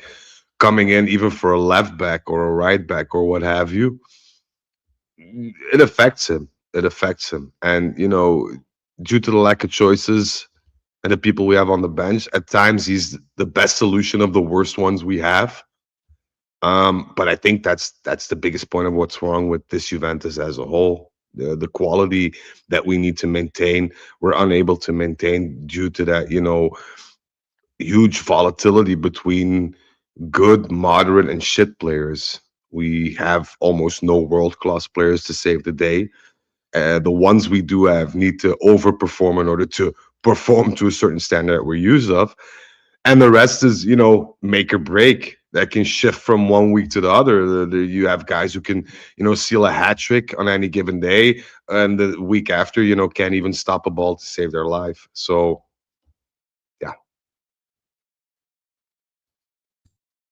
coming in even for a left back or a right back or what have you, it affects him. It affects him. And, due to the lack of choices and the people we have on the bench, at times he's the best solution of the worst ones we have. But I think that's the biggest point of what's wrong with this Juventus as a whole. The quality that we need to maintain, we're unable to maintain due to that, huge volatility between good, moderate, and shit players. We have almost no world-class players to save the day. The ones we do have need to overperform in order to perform to a certain standard that we're used of. And the rest is, make or break that can shift from one week to the other. You have guys who can, seal a hat trick on any given day, and the week after, can't even stop a ball to save their life. So, yeah.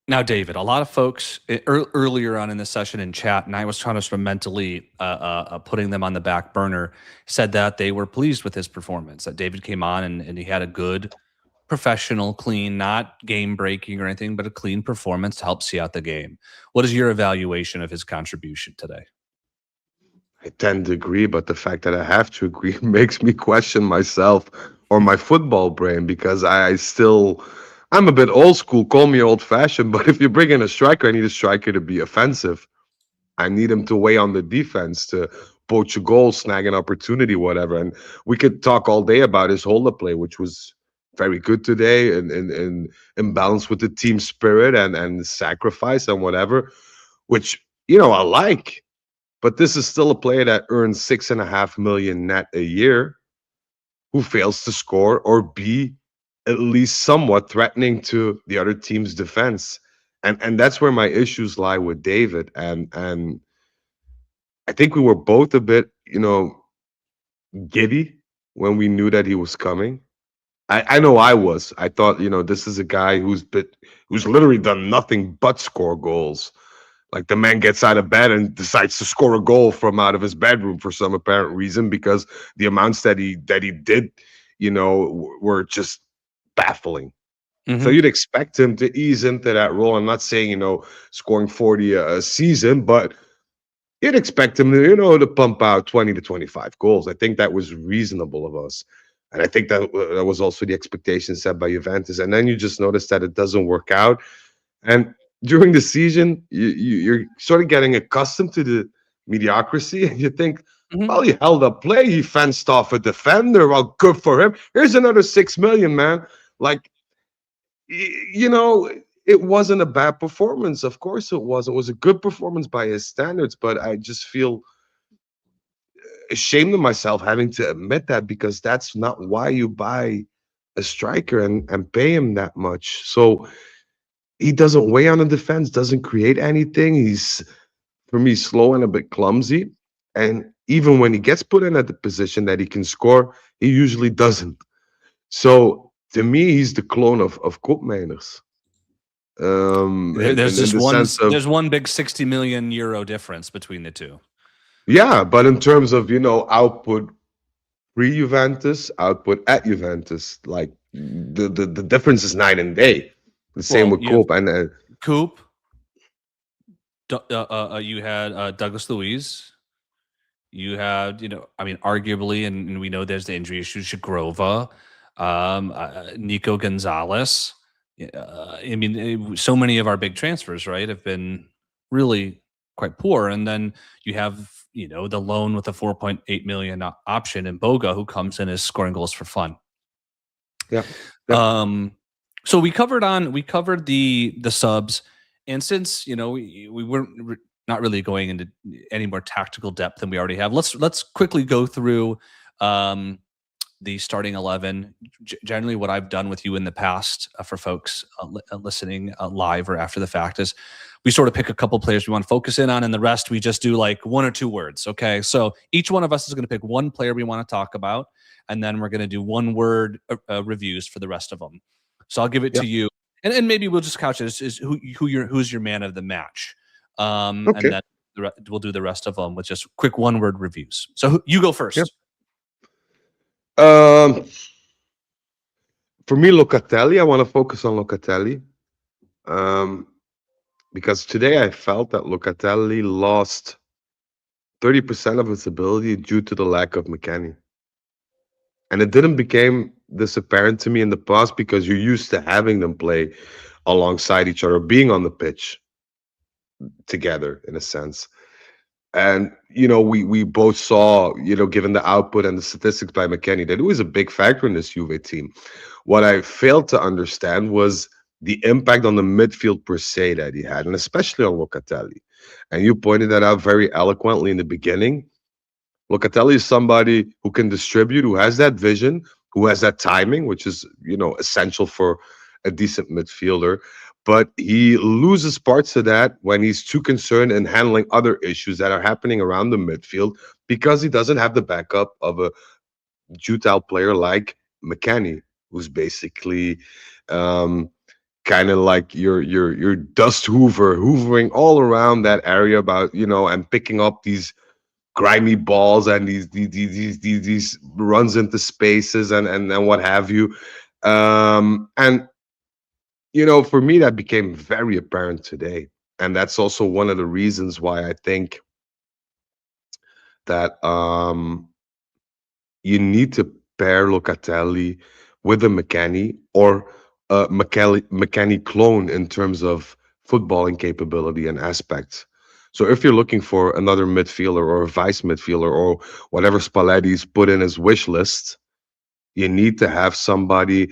Now, David, a lot of folks earlier on in the session in chat, and I was trying to sort of mentally putting them on the back burner, said that they were pleased with his performance, that David came on and he had a good, professional, clean, not game breaking or anything, but a clean performance to help see out the game. What is your evaluation of his contribution today? I tend to agree, but the fact that I have to agree makes me question myself or my football brain because I'm a bit old school, call me old fashioned, but if you bring in a striker, I need a striker to be offensive. I need him to weigh on the defense, to poach a goal, snag an opportunity, whatever. And we could talk all day about his hold-up play, which was very good today and in balance with the team spirit and sacrifice and whatever, which, I like. But this is still a player that earns 6.5 million net a year who fails to score or be at least somewhat threatening to the other team's defense. And that's where my issues lie with David. And I think we were both a bit, giddy when we knew that he was coming. I know I was. I thought, this is a guy who's literally done nothing but score goals. Like the man gets out of bed and decides to score a goal from out of his bedroom for some apparent reason because the amounts that he did, were just baffling. So you'd expect him to ease into that role. I'm not saying, scoring 40 a season, but you'd expect him to, to pump out 20 to 25 goals. I think that was reasonable of us. And I think that was also the expectation set by Juventus. And then you just notice that it doesn't work out. And during the season, you're sort of getting accustomed to the mediocrity. And you think, well, he held up play. He fenced off a defender. Well, good for him. Here's another 6 million, man. Like, it wasn't a bad performance. Of course it was. It was a good performance by his standards. But I just feel ashamed of myself having to admit that because that's not why you buy a striker and pay him that much. So he doesn't weigh on the defense, doesn't create anything. He's for me slow and a bit clumsy. And even when he gets put in at the position that he can score, he usually doesn't. So to me, he's the clone of Koopmeiners. There's In just the sense of there's one big 60 million euro difference between the two. yeah, but in terms of output pre-Juventus, output at Juventus, like the difference is night and day. The same Well, with you have Cope, and Coop. You had Douglas Luiz. You had, I mean, arguably, and we know there's the injury issue, Shagrova, Nico Gonzalez. I mean, so many of our big transfers, right, have been really quite poor. And then you have, the loan with a 4.8 million option in Boga, who comes in as scoring goals for fun. yeah, So we covered the subs, and since we weren't not really going into any more tactical depth than we already have, let's quickly go through the starting 11. Generally, what I've done with you in the past for folks listening live or after the fact is we sort of pick a couple players we want to focus in on, and the rest we just do like one or two words. Okay, so each one of us is going to pick one player we want to talk about, and then we're going to do one word reviews for the rest of them. So I'll give it yeah. to you, and maybe we'll just couch it as who's your man of the match, and Okay. then we'll do the rest of them with just quick one word reviews. So you go first. Yep. For me, Locatelli, I want to focus on Locatelli. Because today I felt that Locatelli lost 30% of its ability due to the lack of McKennie. And it didn't become this apparent to me in the past because you're used to having them play alongside each other, being on the pitch together in a sense. And we both saw, given the output and the statistics by McKennie, that it was a big factor in this Juve team. What I failed to understand was the impact on the midfield per se that he had, and especially on Locatelli. And you pointed that out very eloquently in the beginning. Locatelli is somebody who can distribute, who has that vision, who has that timing, which is, essential for a decent midfielder. But he loses parts of that when he's too concerned in handling other issues that are happening around the midfield because he doesn't have the backup of a jutile player like McKennie, who's basically kind of like your dust hoovering all around that area and picking up these grimy balls and these runs into spaces and what have you. And for me, that became very apparent today. And that's also one of the reasons why I think that you need to pair Locatelli with a McKennie or a McKennie clone in terms of footballing capability and aspects. So if you're looking for another midfielder or a vice midfielder or whatever Spalletti's put in his wish list, you need to have somebody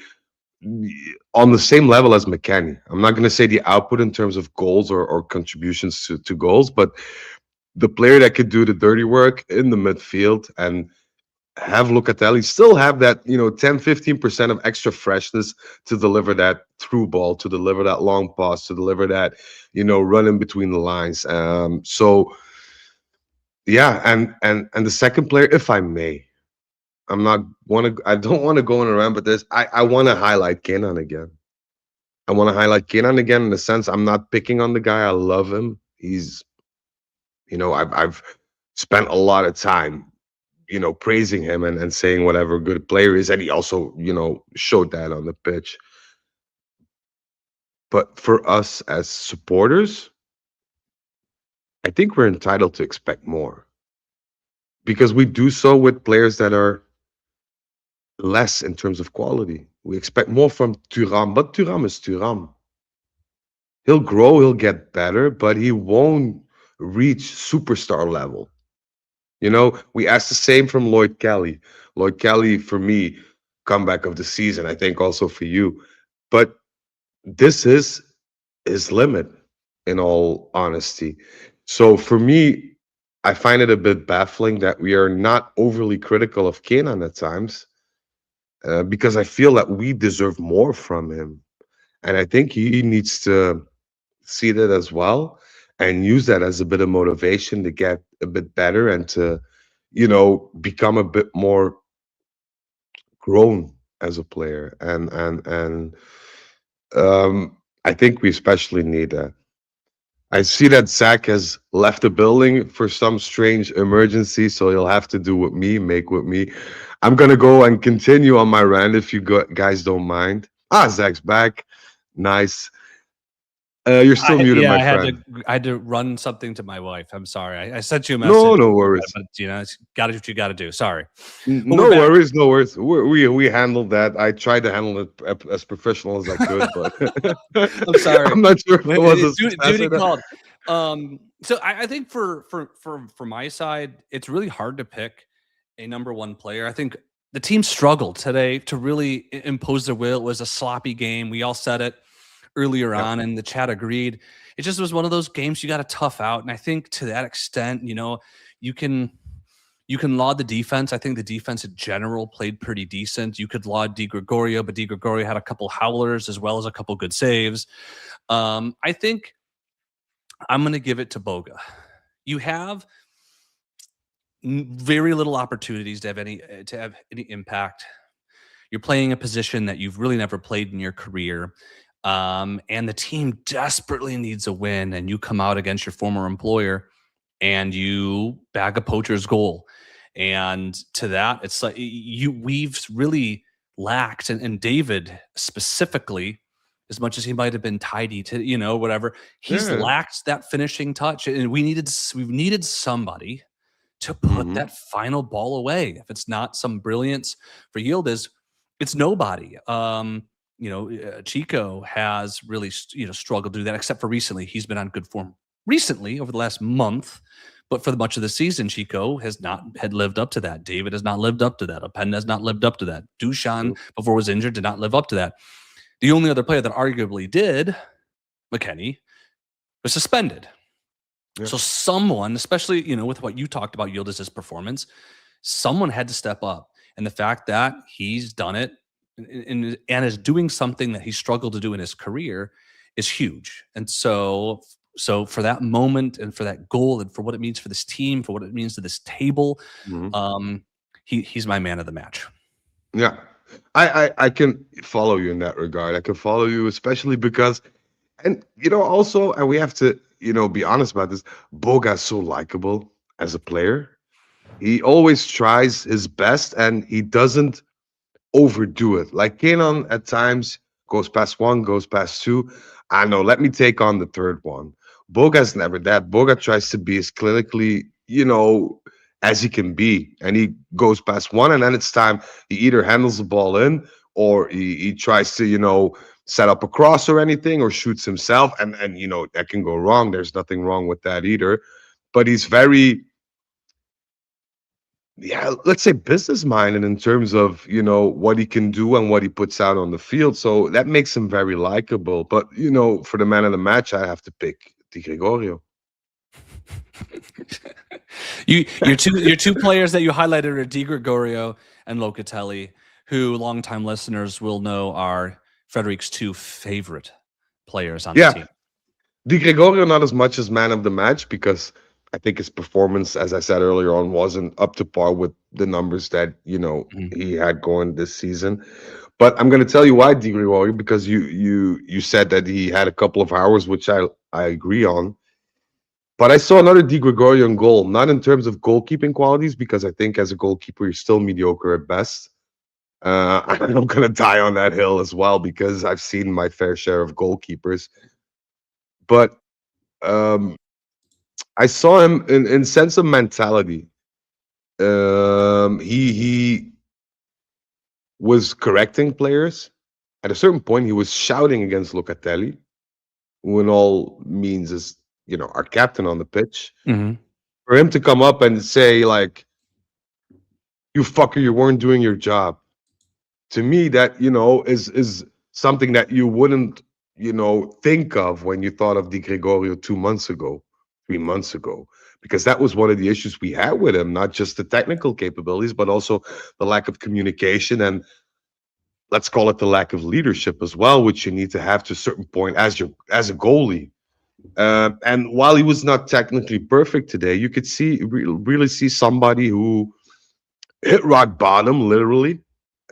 on the same level as McKennie. I'm not going to say the output in terms of goals or contributions to goals, but the player that could do the dirty work in the midfield and have Locatelli still have that 10-15% of extra freshness to deliver that through ball, to deliver that long pass, to deliver that run in between the lines. So yeah, and the second player, if I may, I don't want to go on around, but I want to highlight Kenan again. I want to highlight Kenan again in the sense I'm not picking on the guy. I love him. He's I've spent a lot of time praising him and saying whatever a good player is. And he also, showed that on the pitch. But for us as supporters, I think we're entitled to expect more because we do so with players that are less in terms of quality. We expect more from Thuram, but Thuram is Thuram. He'll grow, he'll get better, but he won't reach superstar level. We asked the same from Lloyd Kelly. Lloyd Kelly, for me, comeback of the season, I think also for you. But this is his limit, in all honesty. So for me, I find it a bit baffling that we are not overly critical of Kenan at times, because I feel that we deserve more from him. And I think he needs to see that as well and use that as a bit of motivation to get a bit better and to, become a bit more grown as a player. And I think we especially need that. I see that Zach has left the building for some strange emergency, so he'll have to do with me, make with me. I'm gonna go and continue on my rant if you guys don't mind. Zach's back. Nice. You're still muted, Yeah, my friend. I had to run something to my wife. I'm sorry. I sent you a No, message, no worries. but it's got to what you got to do. Sorry. But we're No back. worries, no worries. We handled that. I tried to handle it as professional as I could, but I'm sorry. I'm not sure if it was a success Duty or not. called. So I think for my side, it's really hard to pick a number one player. I think the team struggled today to really impose their will. It was a sloppy game. We all said it earlier Yeah. on, and the chat agreed. It just was one of those games you got to tough out. And I think to that extent, you can laud the defense. I think the defense in general played pretty decent. You could laud Di Gregorio, but Di Gregorio had a couple howlers as well as a couple good saves. I think I'm going to give it to Boga. You have very little opportunities to have any impact. You're playing a position that you've really never played in your career. And the team desperately needs a win, and you come out against your former employer and you bag a poacher's goal. And to that, it's like we've really lacked, and David specifically, as much as he might have been tidy to, whatever, he's Yeah. lacked that finishing touch. And we've needed somebody to put Mhm. that final ball away. If it's not some brilliance for Yildiz, it's nobody. Chico has really, struggled to do that, except for recently. He's been on good form recently over the last month, but for much of the season, Chico had lived up to that. David has not lived up to that. Openda has not lived up to that. Dushan, before was injured, did not live up to that. The only other player that arguably did, McKennie, was suspended. Yeah. So someone, especially, with what you talked about Yildiz's performance, someone had to step up. And the fact that he's done it and is doing something that he struggled to do in his career is huge. And so for that moment and for that goal and for what it means for this team, for what it means to this table, Mhm. he's my man of the match. Yeah. I can follow you in that regard. I can follow you, especially because, and also, and we have to, be honest about this. Boga's so likable as a player. He always tries his best and he doesn't overdo it. Like Kenan at times goes past one, goes past two. I know, let me take on the third one. Boga's never that. Boga tries to be as clinically, as he can be. And he goes past one, and then it's time. He either handles the ball in or he tries to, set up a cross or anything or shoots himself. And that can go wrong. There's nothing wrong with that either. But he's very, yeah, let's say business minded in terms of, what he can do and what he puts out on the field. So that makes him very likable. But, for the man of the match, I have to pick Di Gregorio. Your two players that you highlighted are Di Gregorio and Locatelli, who longtime listeners will know are Frederick's two favorite players on the team. Di Gregorio not as much as man of the match because I think his performance, as I said earlier on, wasn't up to par with the numbers that he had going this season. But I'm going to tell you why Di Gregorio, because you said that he had a couple of hours, which I agree on. But I saw another Di Gregorio in goal, not in terms of goalkeeping qualities, because I think as a goalkeeper you're still mediocre at best. I'm going to die on that hill as well because I've seen my fair share of goalkeepers. But I saw him in sense of mentality. He was correcting players. At a certain point, he was shouting against Locatelli, who in all means is, our captain on the pitch. Mm-hmm. For him to come up and say, like, you fucker, you weren't doing your job. To me, that, is something that you wouldn't, think of when you thought of Di Gregorio 2 months ago, 3 months ago. because that was one of the issues we had with him, not just the technical capabilities, but also the lack of communication and let's call it the lack of leadership as well, which you need to have to a certain point as a goalie. And while he was not technically perfect today, you could really see somebody who hit rock bottom, literally,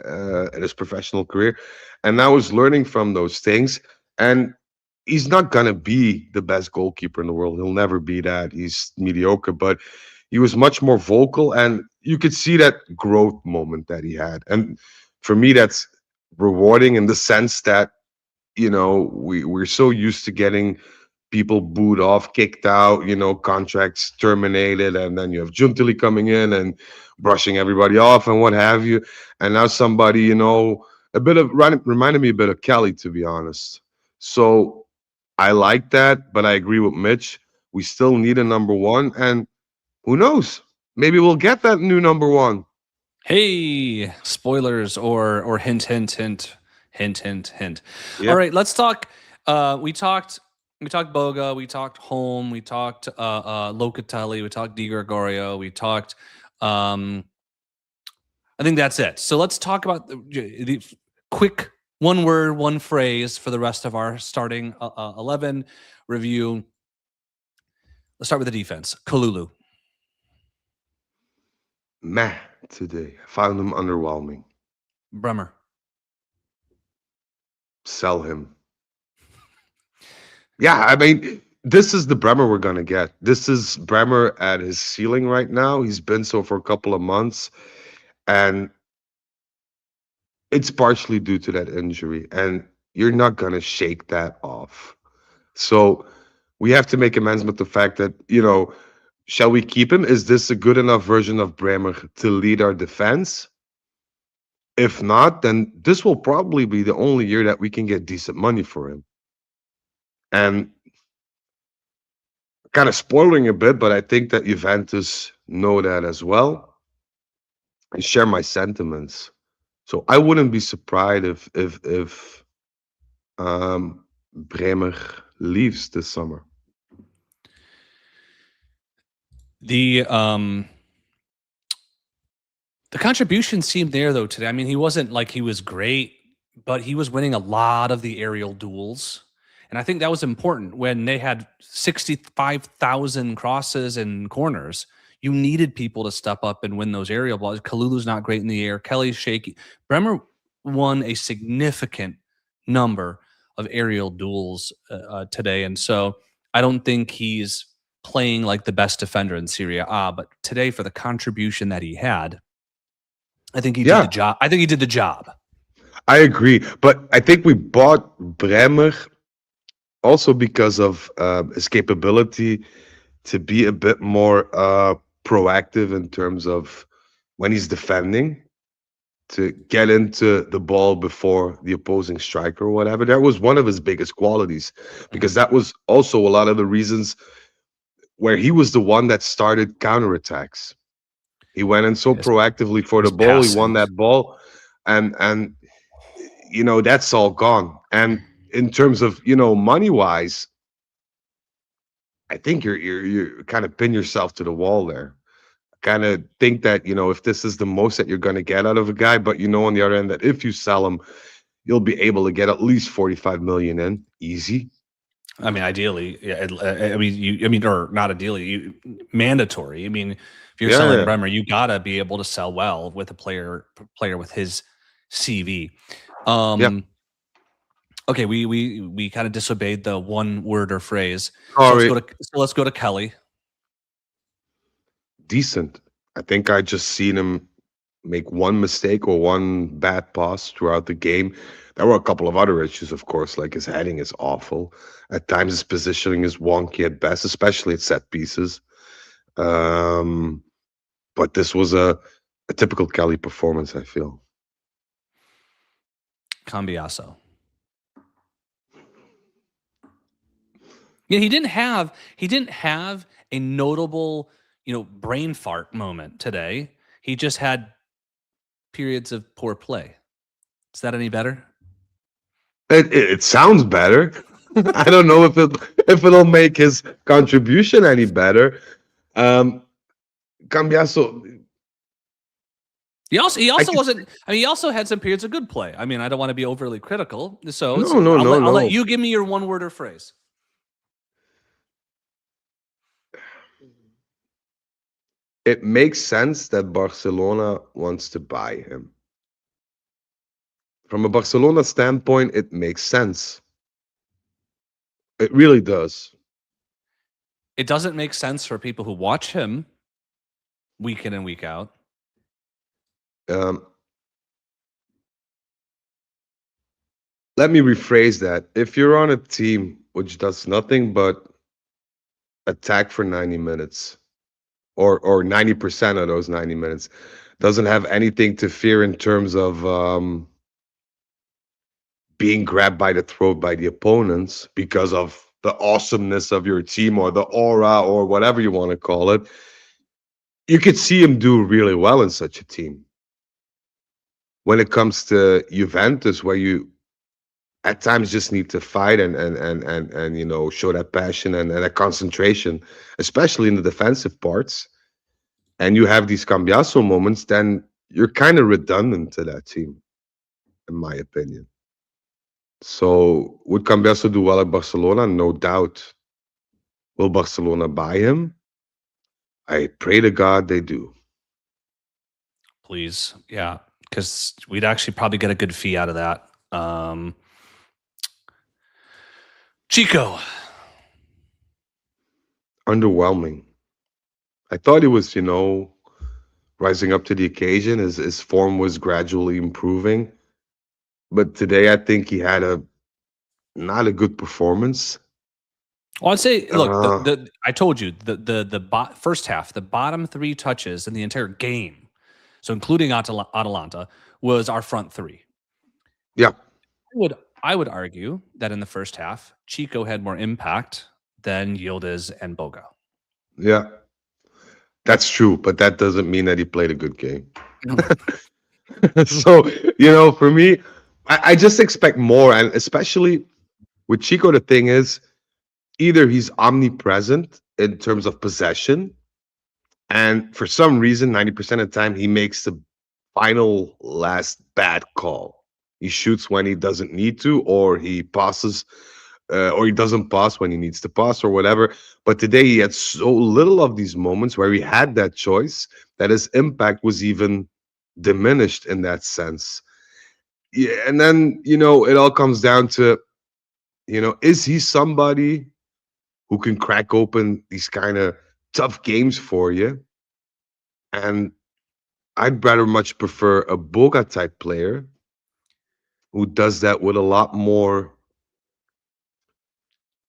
in his professional career, and now is learning from those things. And he's not gonna be the best goalkeeper in the world. He'll never be that. He's mediocre, but he was much more vocal, and you could see that growth moment that he had. And for me, that's rewarding in the sense that we're so used to getting people booed off, kicked out, contracts terminated, and then you have Juntili coming in and brushing everybody off and what have you. And now somebody, reminded me a bit of Kelly, to be honest. So I like that, but I agree with Mitch. We still need a number one, and who knows? Maybe we'll get that new number one. Hey, spoilers or hint, hint, hint, hint, hint, hint. Yep. All right, let's talk. We talked Boga, we talked Holm, we talked Locatelli, we talked Di Gregorio, we talked. I think that's it. So let's talk about the quick one word, one phrase for the rest of our starting 11 review. Let's start with the defense. Kalulu. Meh today. I found him underwhelming. Bremer. Sell him. Yeah, I mean, this is the Bremer we're gonna get. This is Bremer at his ceiling right now. He's been so for a couple of months, and it's partially due to that injury, and you're not gonna shake that off. So we have to make amends with the fact that, shall we keep him? Is this a good enough version of Bremer to lead our defense? If not, then this will probably be the only year that we can get decent money for him. And kind of spoiling a bit, but I think that Juventus know that as well and share my sentiments. So I wouldn't be surprised if Bremer leaves this summer. The contribution seemed there though today. I mean, he wasn't like he was great, but he was winning a lot of the aerial duels. And I think that was important when they had 65,000 crosses and corners. You needed people to step up and win those aerial balls. Kalulu's not great in the air. Kelly's shaky. Bremer won a significant number of aerial duels today. And so I don't think he's playing like the best defender in Serie A. But today, for the contribution that he had, I think he did the job. I think he did the job. I agree. But I think we bought Bremer also because of his capability to be a bit more proactive in terms of when he's defending, to get into the ball before the opposing striker or whatever. That was one of his biggest qualities, because that was also a lot of the reasons where he was the one that started counterattacks. He went in so proactively for the ball. He won that ball, and that's all gone. And in terms of money wise, I think you're kind of pin yourself to the wall there. Kind of think that if this is the most that you're going to get out of a guy, but on the other end that if you sell him, you'll be able to get at least 45 million in easy. I mean, ideally, yeah. Or not ideally, mandatory. I mean, if you're selling Bremer, you gotta be able to sell well with a player with his CV. Okay, we kind of disobeyed the one word or phrase. So let's go to Kelly. Decent. I think I just seen him make one mistake or one bad pass throughout the game. There were a couple of other issues, of course, like his heading is awful. At times his positioning is wonky at best, especially at set pieces. But this was a typical Kelly performance, I feel. Cambiaso. Yeah, he didn't have a notable, brain fart moment today. He just had periods of poor play. Is that any better? It sounds better. I don't know if it'll make his contribution any better. Cambiaso, He I also can wasn't. I mean, he also had some periods of good play. I mean, I don't want to be overly critical. So no, no, no, I'll let no. you give me your one word or phrase. It makes sense that Barcelona wants to buy him. From a Barcelona standpoint, it makes sense. It really does. It doesn't make sense for people who watch him week in and week out. Um, Let me rephrase that. If you're on a team which does nothing but attack for 90 minutes, or 90% of those 90 minutes, doesn't have anything to fear in terms of being grabbed by the throat by the opponents because of the awesomeness of your team or the aura or whatever you want to call it, you could see him do really well in such a team. When it comes to Juventus, where you at times just need to fight and show that passion and that concentration, especially in the defensive parts, and you have these Cambiaso moments, then you're kind of redundant to that team, in my opinion. So would Cambiaso do well at Barcelona? No doubt. Will Barcelona buy him? I pray to God they do. Please, yeah, because we'd actually probably get a good fee out of that. Chico, Underwhelming. I thought he was, rising up to the occasion. His form was gradually improving. But today I think he had a not a good performance. well, I'd say, look, Uh, I told you the first half, the bottom three touches in the entire game, so including Atalanta, was our front three. yeah, I would argue that in the first half, Chico had more impact than Yildiz and Boga. yeah, that's true. But that doesn't mean that he played a good game. So, for me, I just expect more. And especially with Chico, the thing is, either he's omnipresent in terms of possession, and for some reason, 90% of the time, he makes the final last bad call. He shoots when he doesn't need to, or he passes, or he doesn't pass when he needs to pass, or whatever. But today, he had so little of these moments where he had that choice that his impact was even diminished in that sense. Yeah, and then it all comes down to is he somebody who can crack open these kind of tough games for you? And I'd rather much prefer a Boga type player who does that with a lot more,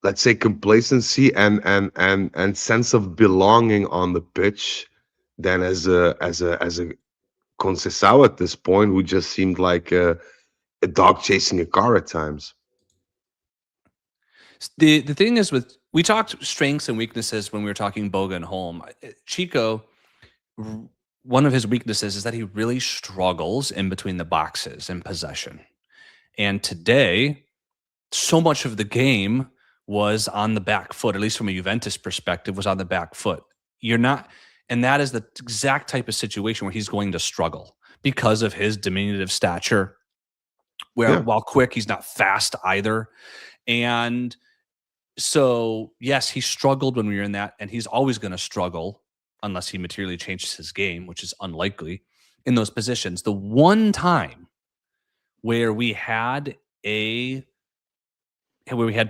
let's say, complacency and sense of belonging on the pitch than as a Conceição at this point, who just seemed like a dog chasing a car at times. The thing is, with we talked strengths and weaknesses when we were talking Boga and Holm. Chico, one of his weaknesses is that he really struggles in between the boxes in possession. And today, so much of the game was on the back foot, at least from a Juventus perspective, was on the back foot. You're not, and that is the exact type of situation where he's going to struggle because of his diminutive stature. Where Yeah. while quick, he's not fast either. And so, yes, he struggled when we were in that, and he's always going to struggle unless he materially changes his game, which is unlikely in those positions. The one time where we had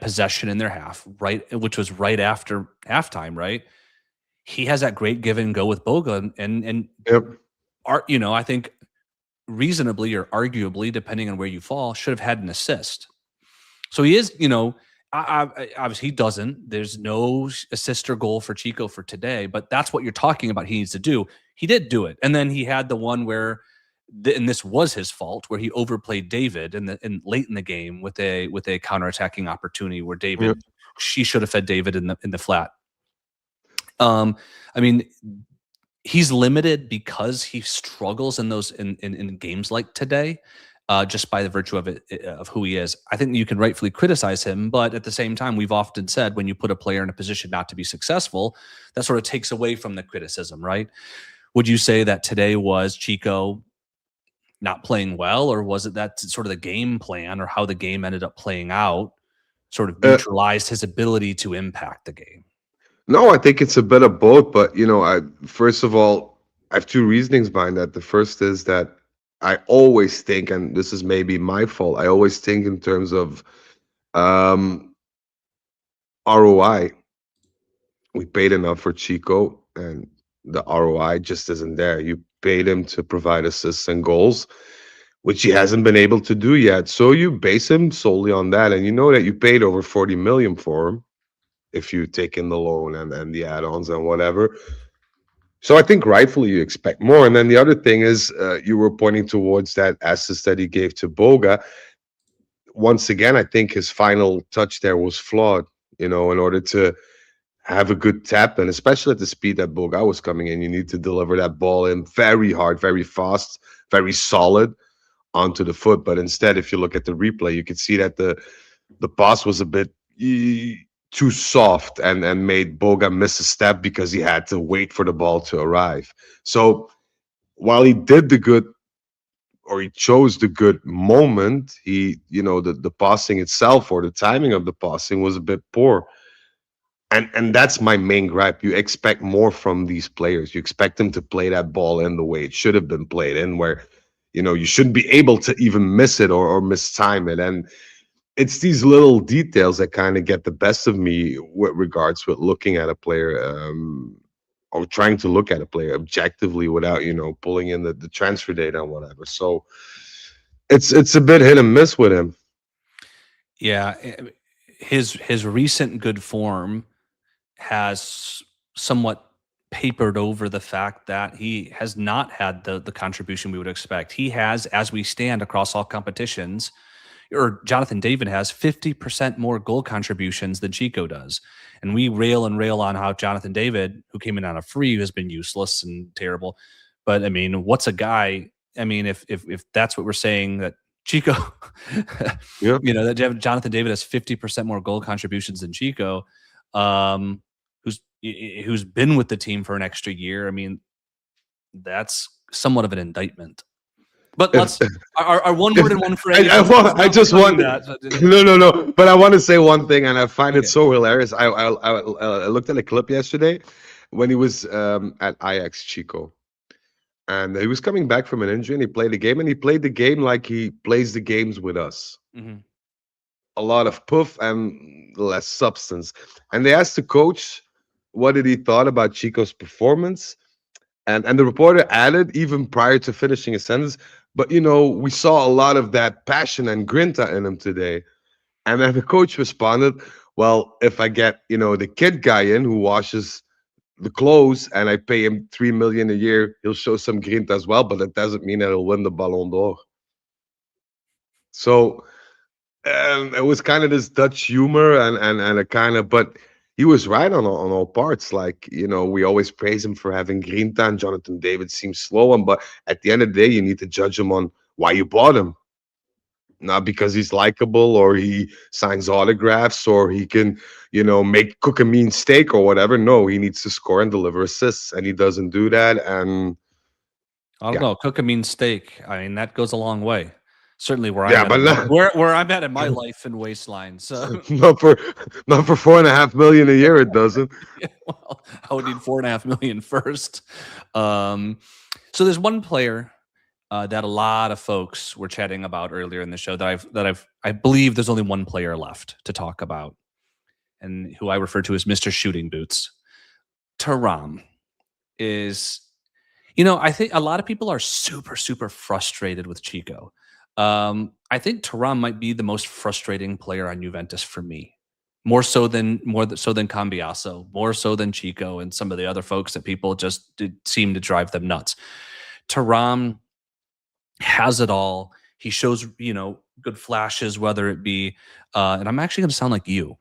possession in their half, right, which was right after halftime, right? He has that great give and go with Boga, and Yep. I think reasonably or arguably, depending on where you fall, should have had an assist. So he is, obviously he doesn't. There's no assist or goal for Chico for today, but that's what you're talking about. He needs to do. He did do it, and then he had the one where, and this was his fault, where he overplayed David in late in the game with a counterattacking opportunity where David, Yep. she should have fed David in the flat. I mean, he's limited because he struggles in those in games like today. just by the virtue of it, of who he is. I think you can rightfully criticize him, but at the same time, we've often said when you put a player in a position not to be successful, that sort of takes away from the criticism, right? Would you say that today was Chico not playing well, or was it that sort of the game plan or how the game ended up playing out sort of Uh, neutralized his ability to impact the game? no, I think it's a bit of both. But I first of all, I have two reasonings behind that. The first is that I always think, and this is maybe my fault, I always think in terms of um, ROI. We paid enough for Chico, and the ROI just isn't there. You paid him to provide assists and goals, which he hasn't been able to do yet. So you base him solely on that, and you know that you paid over 40 million for him if you take in the loan and the add-ons and whatever. So I think rightfully you expect more. And then the other thing is, you were pointing towards that assist that he gave to Boga. Once again, I think his final touch there was flawed. In order to have a good tap, and especially at the speed that Boga was coming in, you need to deliver that ball in very hard, very fast, very solid onto the foot. But instead, if you look at the replay, you can see that the pass was a bit too soft and made Boga miss a step because he had to wait for the ball to arrive. So while he did the good, or he chose the good moment, the passing itself or the timing of the passing was a bit poor. And that's my main gripe. You expect more from these players. You expect them to play that ball in the way it should have been played in, where you shouldn't be able to even miss it or mistime it. And it's these little details that kind of get the best of me with regards with looking at a player, or trying to look at a player objectively without pulling in the transfer data and whatever. So it's a bit hit and miss with him. Yeah, his recent good form has somewhat papered over the fact that he has not had the contribution we would expect. He has, as we stand across all competitions, or Jonathan David has 50% more goal contributions than Chico does. And we rail and rail on how Jonathan David, who came in on a free, has been useless and terrible. But I mean, what's a guy? I mean, if that's what we're saying, that Chico, Yeah. that Jonathan David has 50% more goal contributions than Chico, who's been with the team for an extra year. I mean, that's somewhat of an indictment. But let's our one word and one phrase. I just want that. no. But I want to say one thing, and I find Okay. it so hilarious. I looked at a clip yesterday when he was at Ajax Chico, and he was coming back from an injury, and he played the game, and he played the game like he plays the games with us. Mhm. A lot of puff and less substance. And they asked the coach what did he thought about Chico's performance, and the reporter added, even prior to finishing his sentence, but we saw a lot of that passion and grinta in him today. And then the coach responded, well, if I get the kid guy in who washes the clothes and I pay him 3 million a year, he'll show some grinta as well, but that doesn't mean that he'll win the Ballon d'Or. So it was kind of this Dutch humor and a kind of, but he was right on all parts. Like, we always praise him for having grinta, and Jonathan David seems slow on, but at the end of the day, you need to judge him on why you bought him. Not because he's likable or he signs autographs or he can, cook a mean steak or whatever. No, he needs to score and deliver assists, and he doesn't do that. And I don't yeah, know. Cook a mean steak. I mean, that goes a long way. Certainly where I'm yeah, at but in my, not, where I'm at in my life and waistline. So not for 4.5 million a year. It doesn't. yeah, well, I would need 4.5 million first. So there's one player that a lot of folks were chatting about earlier in the show I believe there's only one player left to talk about, and who I refer to as Mr. Shooting Boots. Thuram is, I think a lot of people are super, super frustrated with Chico. I think Thuram might be the most frustrating player on Juventus for me. More so than Cambiaso, more so than Chico and some of the other folks that people just seem to drive them nuts. Thuram has it all. He shows, good flashes, whether it be, and I'm actually going to sound like you,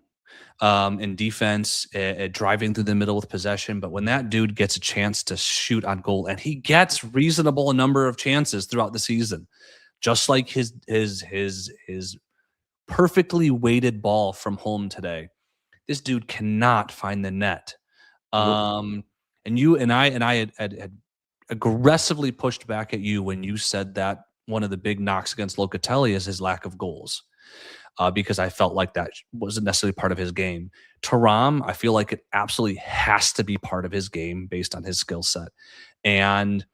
in defense, driving through the middle with possession. But when that dude gets a chance to shoot on goal, and he gets reasonable number of chances throughout the season, just like his perfectly weighted ball from home today. This dude cannot find the net. And you and I had aggressively pushed back at you when you said that one of the big knocks against Locatelli is his lack of goals, because I felt like that wasn't necessarily part of his game. Thuram, I feel like it absolutely has to be part of his game based on his skill set, and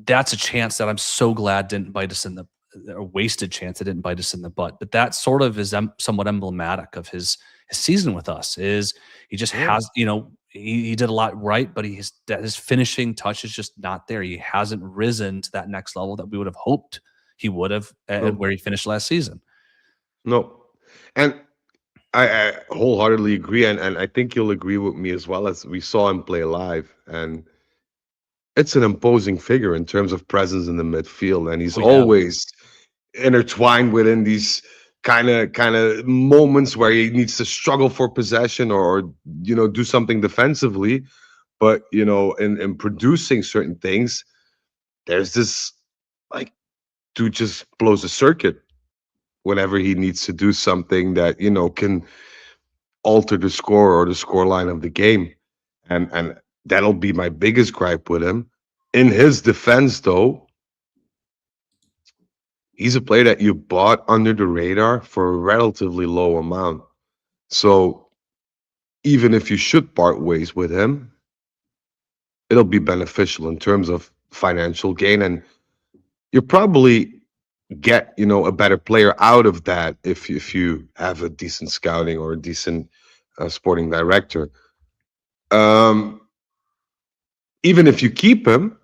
that's a chance that I'm so glad didn't bite us in the a wasted chance that didn't bite us in the butt. But that sort of is somewhat emblematic of his season with us. Is he just has, he did a lot right, but his finishing touch is just not there. He hasn't risen to that next level that we would have hoped he would have at where he finished last season. No. And I wholeheartedly agree. And I think you'll agree with me as well, as we saw him play live. And it's an imposing figure in terms of presence in the midfield. And he's always intertwined within these kind of moments where he needs to struggle for possession or do something defensively. But in producing certain things, there's this dude just blows a circuit whenever he needs to do something that can alter the score or the score line of the game. And that'll be my biggest gripe with him. In his defense, though, he's a player that you bought under the radar for a relatively low amount. So even if you should part ways with him, it'll be beneficial in terms of financial gain. And you'll probably get, a better player out of that if you have a decent scouting or a decent sporting director. Even if you keep him,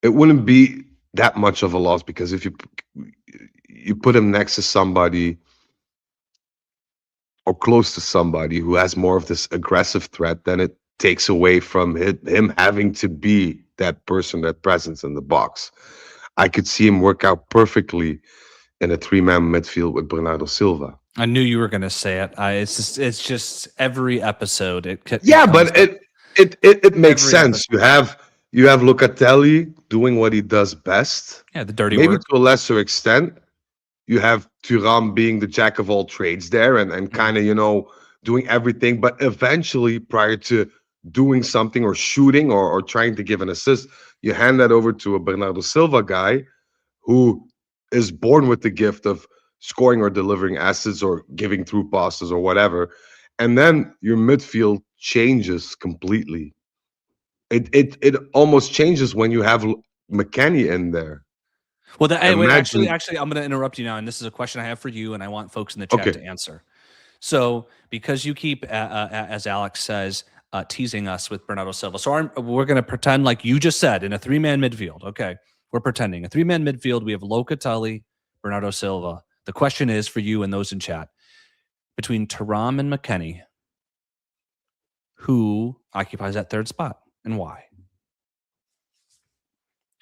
it wouldn't be that much of a loss, because if you put him next to somebody or close to somebody who has more of this aggressive threat, then it takes away from him having to be that person, that presence in the box. I could see him work out perfectly in a 3-man midfield with Bernardo Silva. I knew you were going to say it. It's just every episode. But it makes sense. Episode. You have Locatelli doing what he does best. Yeah, the dirty maybe work. To a lesser extent. You have Thuram being the jack of all trades there and kind of, doing everything. But eventually, prior to doing something or shooting or trying to give an assist, you hand that over to a Bernardo Silva guy who is born with the gift of scoring or delivering assists or giving through passes or whatever. And then your midfield changes completely. It almost changes when you have McKennie in there. Well, actually, I'm going to interrupt you now, and this is a question I have for you, and I want folks in the chat to answer. So, because you keep, as Alex says, teasing us with Bernardo Silva, so we're going to pretend like you just said in a 3-man midfield. Okay, we're pretending a 3-man midfield. We have Locatelli, Bernardo Silva. The question is for you and those in chat: between Thuram and McKennie, who occupies that third spot and why?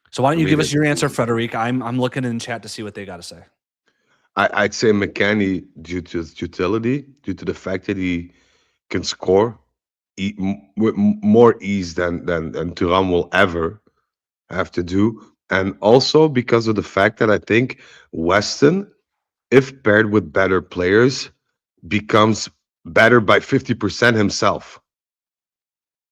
So why don't you give us your answer, Frederic? I'm looking in the chat to see what they got to say. I'd say McKennie due to his utility, due to the fact that he can score with more ease than Thuram will ever have to do. And also because of the fact that I think Weston, if paired with better players, becomes better by 50% himself.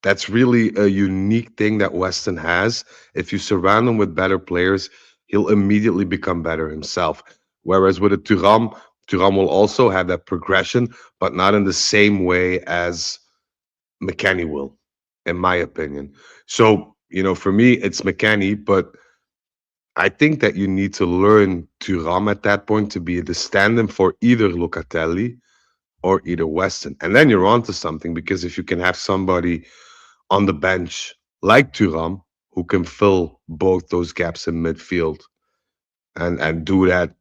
That's really a unique thing that Weston has. If you surround him with better players, he'll immediately become better himself. Whereas with a Thuram will also have that progression, but not in the same way as McKennie will, in my opinion. So, for me, it's McKennie, but I think that you need to learn Thuram at that point to be the stand-in for either Locatelli or either Weston. And then you're onto something, because if you can have somebody on the bench like Thuram who can fill both those gaps in midfield and do that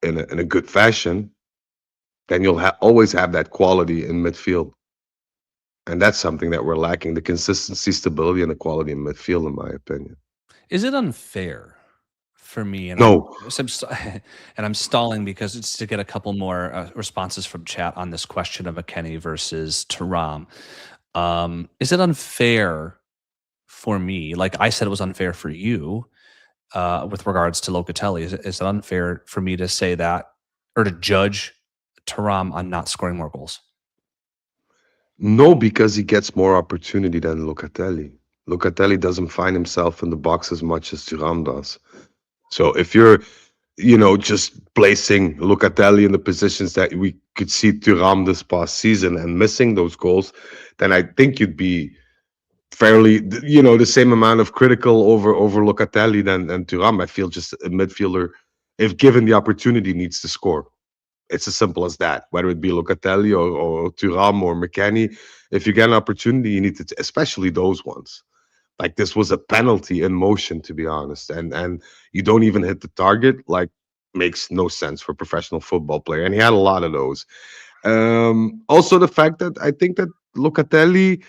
in a good fashion, then you'll always have that quality in midfield. And that's something that we're lacking: the consistency, stability, and the quality in midfield, in my opinion. Is it unfair for me? And no. I'm stalling because it's to get a couple more responses from chat on this question of McKennie versus Thuram. Is it unfair for me? Like I said, it was unfair for you with regards to Locatelli. Is it unfair for me to say that or to judge Thuram on not scoring more goals? No, because he gets more opportunity than Locatelli. Locatelli doesn't find himself in the box as much as Thuram does. So if you're, just placing Locatelli in the positions that we could see Thuram this past season and missing those goals, then I think you'd be fairly, the same amount of critical over Locatelli than Thuram. I feel just a midfielder, if given the opportunity, needs to score. It's as simple as that. Whether it be Locatelli or Thuram or McKennie, if you get an opportunity, you need to, especially those ones. Like this was a penalty in motion, to be honest, and you don't even hit the target. Like makes no sense for a professional football player, and he had a lot of those. Also, the fact that I think that Locatelli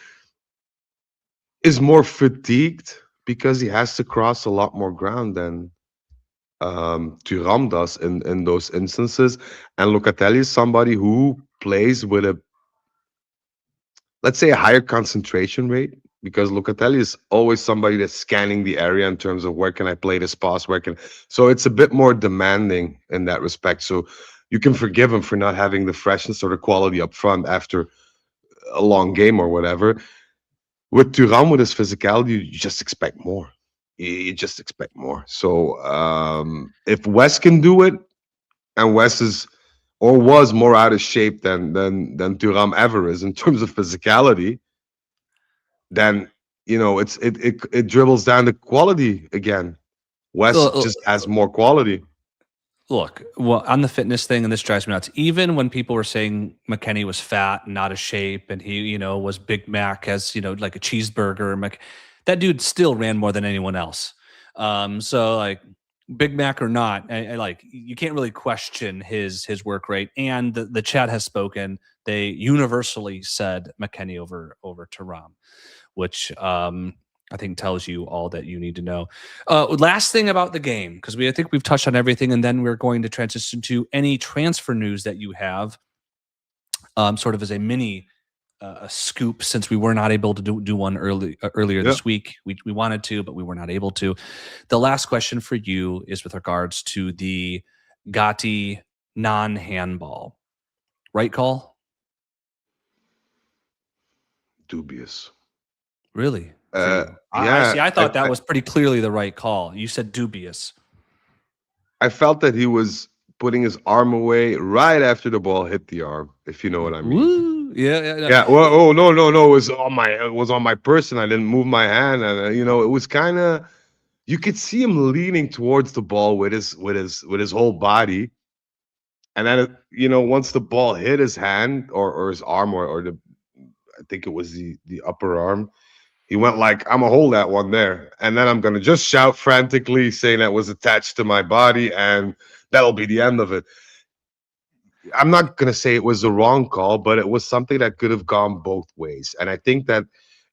is more fatigued because he has to cross a lot more ground than Thuram does in those instances. And Locatelli is somebody who plays with a, let's say, a higher concentration rate, because Locatelli is always somebody that's scanning the area in terms of where can I play this pass, so it's a bit more demanding in that respect. So you can forgive him for not having the freshness or the quality up front after a long game or whatever. With Thuram, with his physicality, you just expect more. You just expect more. So if Wes can do it, and Wes is or was more out of shape than Thuram ever is in terms of physicality, then it dribbles down the quality again. Wes just has more quality. Look, well, on the fitness thing, and this drives me nuts. Even when people were saying McKennie was fat and out of shape, and he, was Big Mac, as like a cheeseburger, that dude still ran more than anyone else. So like Big Mac or not, I like you can't really question his work rate. And the chat has spoken. They universally said McKennie over Thuram, which I think tells you all that you need to know. Last thing about the game, because I think we've touched on everything, and then we're going to transition to any transfer news that you have, sort of as a mini scoop, since we were not able to do one earlier this week. We wanted to, but we were not able to. The last question for you is with regards to the Gatti non-handball. Right call? Dubious. Really? Yeah, I thought that was pretty clearly the right call. You said dubious. I felt that he was putting his arm away right after the ball hit the arm, if you know what I mean. Woo. Yeah. Yeah. Well, no. It was on my person. I didn't move my hand, and it was kind of. You could see him leaning towards the ball with his whole body, and then once the ball hit his hand or his arm or the, I think it was the upper arm. He went like, I'm gonna hold that one there, and then I'm gonna just shout frantically, saying that was attached to my body, and that'll be the end of it. I'm not gonna say it was the wrong call, but it was something that could have gone both ways. And I think that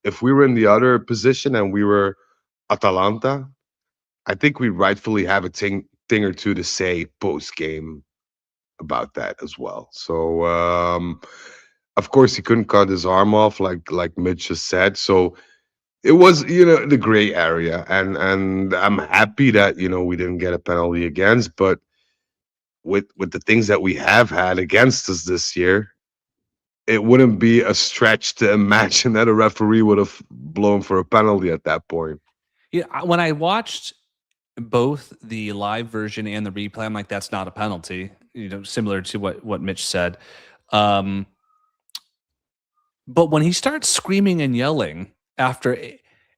if we were in the other position and we were Atalanta, I think we rightfully have a thing or two to say post game about that as well. So of course he couldn't cut his arm off, like Mitch just said. So it was, the gray area, and I'm happy that we didn't get a penalty against, but with the things that we have had against us this year, it wouldn't be a stretch to imagine that a referee would have blown for a penalty at that point. Yeah, when I watched both the live version and the replay, I'm like, that's not a penalty. Similar to what Mitch said. But when he starts screaming and yelling after,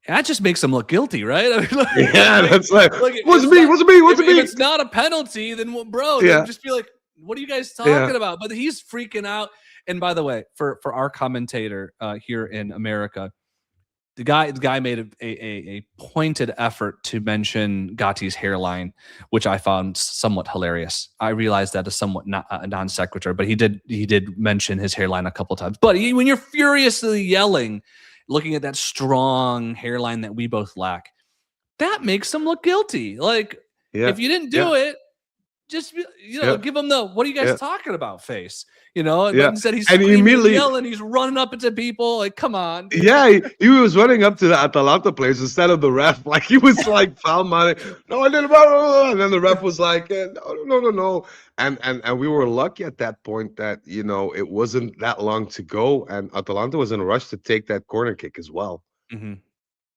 that just makes him look guilty, right? I mean, that's like what's me? If it's not a penalty, then bro, then just be like, what are you guys talking about? But he's freaking out. And by the way, for our commentator here in America, the guy made a pointed effort to mention Gatti's hairline, which I found somewhat hilarious. I realized that is somewhat not a non sequitur, but he did mention his hairline a couple times. But when you're furiously yelling, looking at that strong hairline that we both lack, that makes him look guilty. Like if you didn't do it, Just Yeah, give him the "what are you guys yeah, talking about" face, but yeah. instead he's And he screaming and immediately, yelling, he's running up into people. Like, come on, dude. yeah, he was running up to the Atalanta players instead of the ref. Like he was like foul money. No, I didn't. Blah, blah, blah. And then the ref was like, no, no, no, no. And we were lucky at that point that it wasn't that long to go, and Atalanta was in a rush to take that corner kick as well Hmm.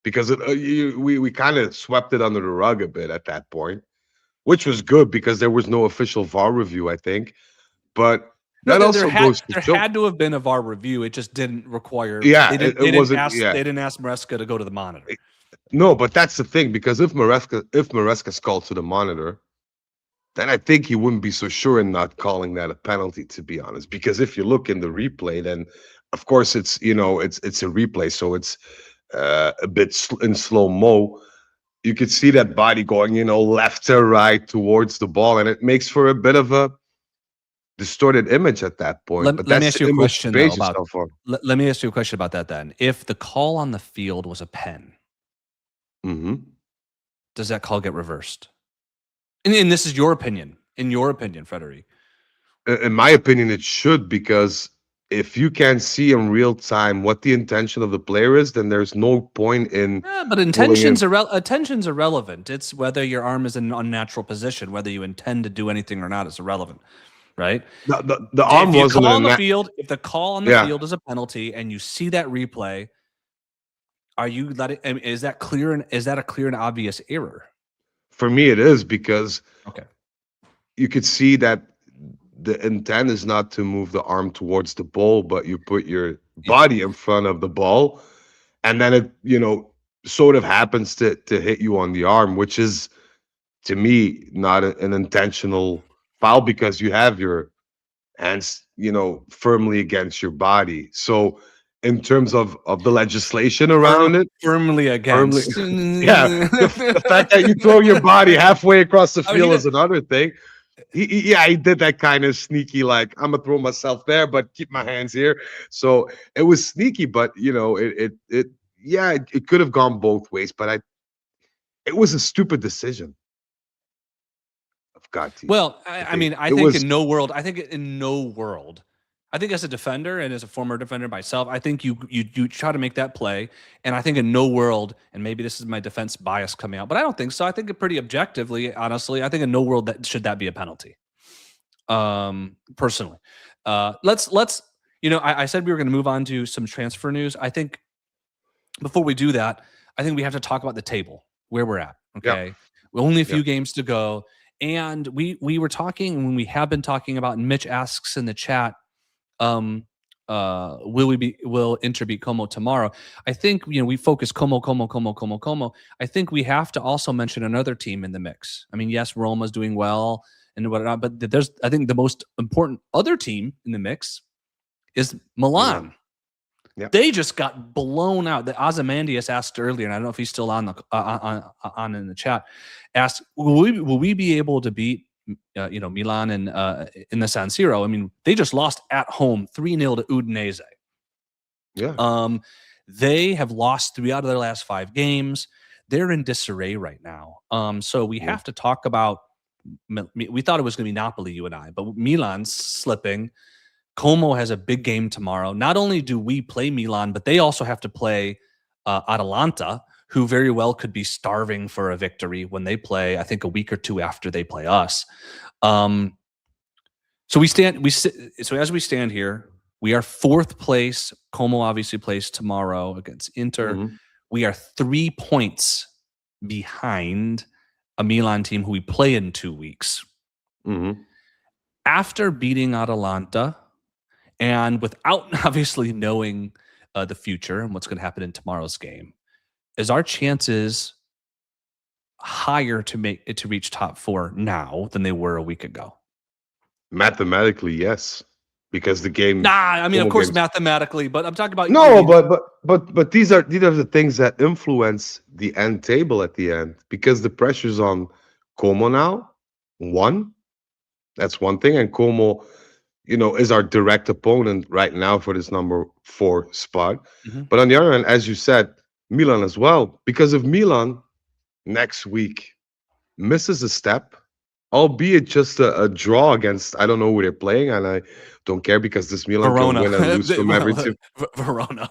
because we kind of swept it under the rug a bit at that point, which was good because there was no official VAR review, I think. But No, that there also had goes to there show. had to have been a VAR review. It just didn't require. Yeah, They didn't. it They didn't wasn't. ask. Yeah, They didn't ask Maresca to go to the monitor. no, but that's the thing because if Maresca's called to the monitor, then I think he wouldn't be so sure in not calling that a penalty, to be honest. Because if you look in the replay, then of course it's a replay, so it's a bit in slow mo. You could see that body going, left to right towards the ball, and it makes for a bit of a distorted image at that point. But Let me that's ask the you a image you question though base about. yourself on. Let me ask you a question about that then. If the call on the field was a pen, Hmm. does that call get reversed? And this is your opinion. In your opinion, Frederic. In my opinion, it should, because if you can see in real time what the intention of the player is, then there's no point in Yeah, but pulling in. attention's irrelevant. It's whether your arm is in an unnatural position, whether you intend to do anything or not is irrelevant, right? The arm If you wasn't call a on the field, if the call on the yeah. field is a penalty and you see that replay, are you letting? I mean, is that a clear and obvious error? For me, it is, because Okay. you could see that the intent is not to move the arm towards the ball, but you put your Yeah. body in front of the ball, and then it sort of happens to hit you on the arm, which is, to me, not an intentional foul because you have your hands firmly against your body. So in terms of the legislation around it, Firmly firmly, against. yeah, the fact that you throw your body halfway across the I mean, field is another thing. He did that kind of sneaky, like, I'm gonna throw myself there but keep my hands here. So it was sneaky, but it could have gone both ways, but it was a stupid decision of Gotti. Well, I I think mean, I it think was. in no world, I think as a defender and as a former defender myself, I think you try to make that play, and I think in no world, and maybe this is my defense bias coming out, but I don't think so. I think it pretty objectively, honestly, I think in no world that be a penalty. Personally, let's I said we were going to move on to some transfer news. I think before we do that, I think we have to talk about the table where we're at. Okay, only a few games to go. And we were talking when we have been talking about, and Mitch asks in the chat, will Inter beat Como tomorrow? I think we focus Como. I think we have to also mention another team in the mix. I mean, yes, Roma's doing well and whatnot, but I think the most important other team in the mix is Milan. Yeah. They just got blown out. The Ozymandias asked earlier, and I don't know if he's still on the on in the chat. Asked, will we be able to beat Milan in the San Siro? I mean, they just lost at home 3-0 to Udinese. Yeah. They have lost 3 out of their last 5 games. They're in disarray right now. So we have to talk about. We thought it was going to be Napoli, you and I, but Milan's slipping. Como has a big game tomorrow. Not only do we play Milan, but they also have to play Atalanta, who very well could be starving for a victory when they play, I think, a week or 2 after they play us. So as we stand here, we are 4th place. Como obviously plays tomorrow against Inter. Mm-hmm. We are 3 points behind a Milan team who we play in 2 weeks. Mm-hmm. After beating Atalanta, and without obviously knowing the future and what's going to happen in tomorrow's game, is our chances higher to reach top 4 now than they were a week ago? Mathematically, yes, because the game. I mean, of course, mathematically, but I'm talking about but these are the things that influence the end table at the end, because the pressure's on Como now. That's one thing, and Como, is our direct opponent right now for this number 4 spot. Mm-hmm. But on the other hand, as you said, Milan as well, because if Milan next week misses a step albeit just a draw against I don't know who they're playing, and I don't care because this Milan can Verona. win and lose from every team. Verona.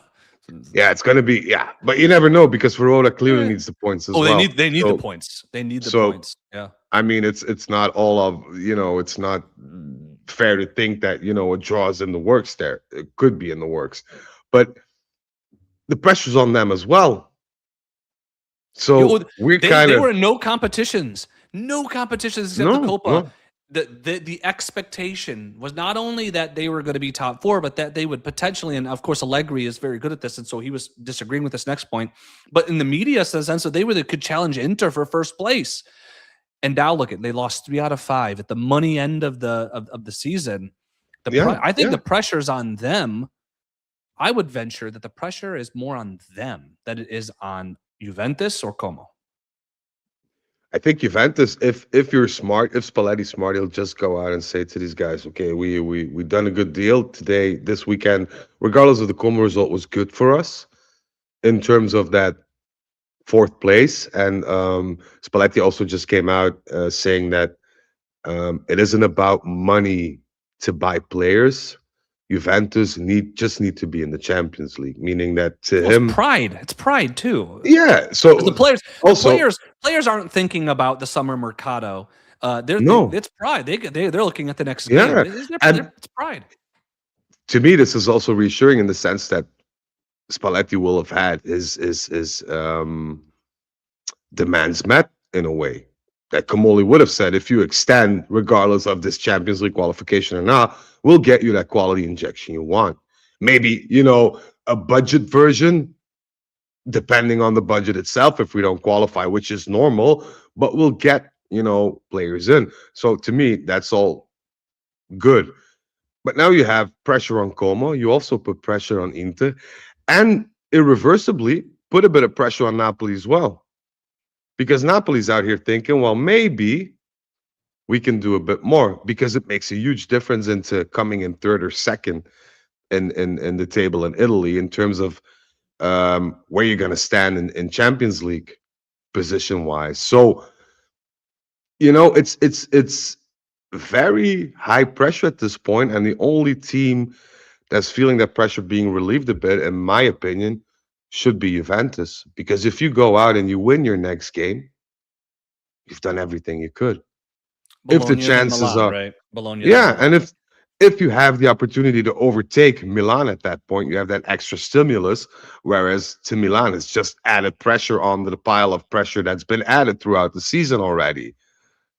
Yeah, it's gonna be but you never know because Verona clearly Eh. needs the points as Oh, well. they need the So points. They need the so points. Yeah. I mean, it's not all of it's not fair to think that a draw is in the works there. It could be in the works, but the pressure's on them as well. Oh, So we're kind they of were in no competitions except the no, Copa. no, The expectation was not only that they were going to be top four, but that they would potentially, and of course Allegri is very good at this, and so he was disagreeing with this next point. But in the media sense, that they could challenge Inter for first place. And now look at they lost 3 out of 5 at the money end of the season. yeah, I think yeah. the pressure's on them. I would venture that the pressure is more on them than it is on Juventus or Como. I think Juventus, if you're smart, if Spalletti's smart, he'll just go out and say to these guys, okay, we done a good deal today, this weekend, regardless of the Como result, was good for us in terms of that fourth place. And Spalletti also just came out saying that it isn't about money to buy players. Juventus just need to be in the Champions League, meaning that to Well, him, it's pride. It's pride too. yeah. So The players, also, players aren't thinking about the summer mercado. no, It's pride. They're looking at the next game. yeah, and It's pride. to me, this is also reassuring in the sense that Spalletti will have had his demands met in a way that Kamoli would have said, if you extend, regardless of this Champions League qualification or not, we'll get you that quality injection you want. Maybe, a budget version, depending on the budget itself, if we don't qualify, which is normal, but we'll get, players in. So to me, that's all good. But now you have pressure on Como. You also put pressure on Inter, and irreversibly put a bit of pressure on Napoli as well. Because Napoli's out here thinking, well, maybe we can do a bit more because it makes a huge difference into coming in third or second in the table in Italy in terms of where you're going to stand in Champions League position wise. So, it's very high pressure at this point, and the only team that's feeling that pressure being relieved a bit, in my opinion, should be Juventus. Because if you go out and you win your next game, you've done everything you could. If the Bologna's in chances Milan, are, right? Bologna's in yeah, Milan. and if you have the opportunity to overtake Milan at that point, you have that extra stimulus. Whereas to Milan, it's just added pressure on the pile of pressure that's been added throughout the season already.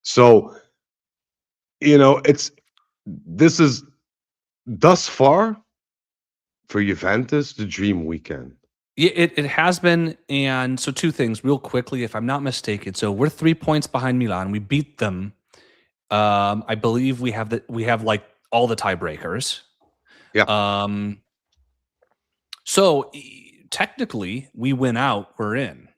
So, this is thus far for Juventus the dream weekend. Yeah, it has been, and so two things real quickly, if I'm not mistaken. So we're 3 points behind Milan. We beat them. I believe we have like all the tiebreakers. Yeah. So technically, we win out, we're in,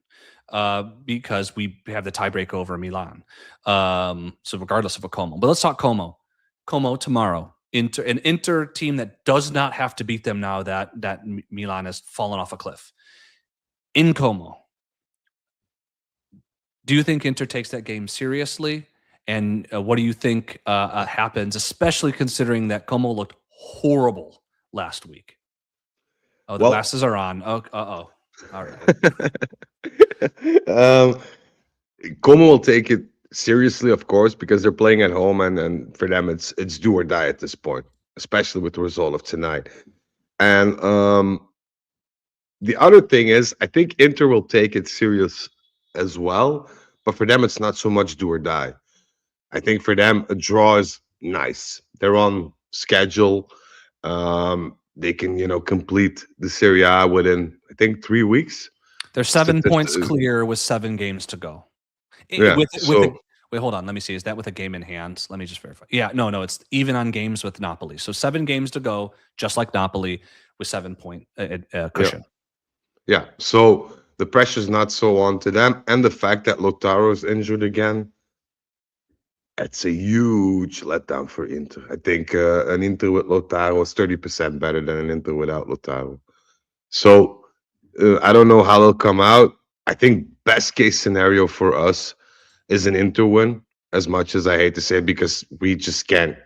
because we have the tiebreak over Milan. So regardless of a Como, but let's talk Como. Como tomorrow. An Inter team that does not have to beat them now that Milan has fallen off a cliff. In Como, do you think Inter takes that game seriously? And what do you think happens, especially considering that Como looked horrible last week? Oh, the Well- glasses are on. Oh, all right. Como will take it seriously, of course, because they're playing at home, and for them it's do or die at this point, especially with the result of tonight. And the other thing is, I think Inter will take it serious as well, but for them it's not so much do or die. I think for them a draw is nice. They're on schedule. They can complete the Serie A within, I think, 3 weeks. They're 7 points Statist- clear with 7 games to go. Yeah, Wait, hold on. Let me see. Is that with a game in hand? Let me just verify. Yeah, no. It's even on games with Napoli. So 7 games to go, just like Napoli, with 7-point cushion. Yeah, so the pressure's not so on to them, and the fact that Lautaro is injured again, it's a huge letdown for Inter. I think an Inter with Lautaro is 30% better than an Inter without Lautaro. So I don't know how they'll come out. I think best case scenario for us is an Inter win. as much as I hate to say it, because we just can't,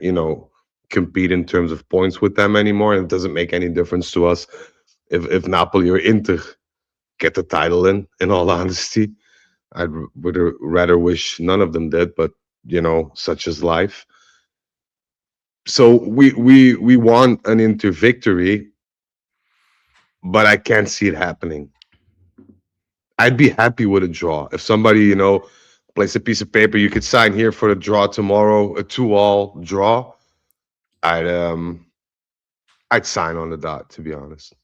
compete in terms of points with them anymore. And it doesn't make any difference to us if Napoli or Inter get the title in all honesty. Would rather wish none of them did, but such is life. So we want an Inter victory, but I can't see it happening. I'd be happy with a draw. If somebody, place a piece of paper, you could sign here for the draw tomorrow, a 2-all draw. I'd I'd sign on the dot, to be honest.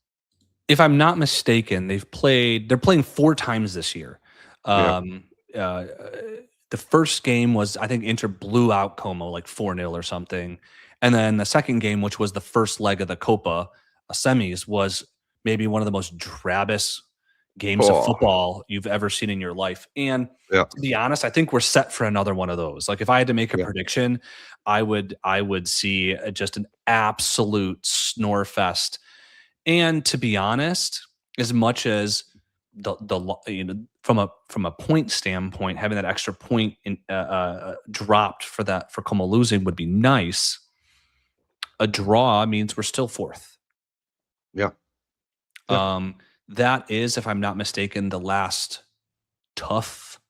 If I'm not mistaken, they're playing 4 times this year. Yeah. The first game was, I think, Inter blew out Como like 4-0 or something. And then the second game, which was the first leg of the Copa semis, was maybe one of the most drabbest games of Oh, football you've ever seen in your life. And yeah. to be honest, I think we're set for another one of those. Like if I had to make a Yeah. prediction, I would see just an absolute snore fest. And to be honest, as much as from a point standpoint, having that extra point dropped for Como losing would be nice. A draw means we're still 4th. Yeah. Yeah. That is, if I'm not mistaken, the last tough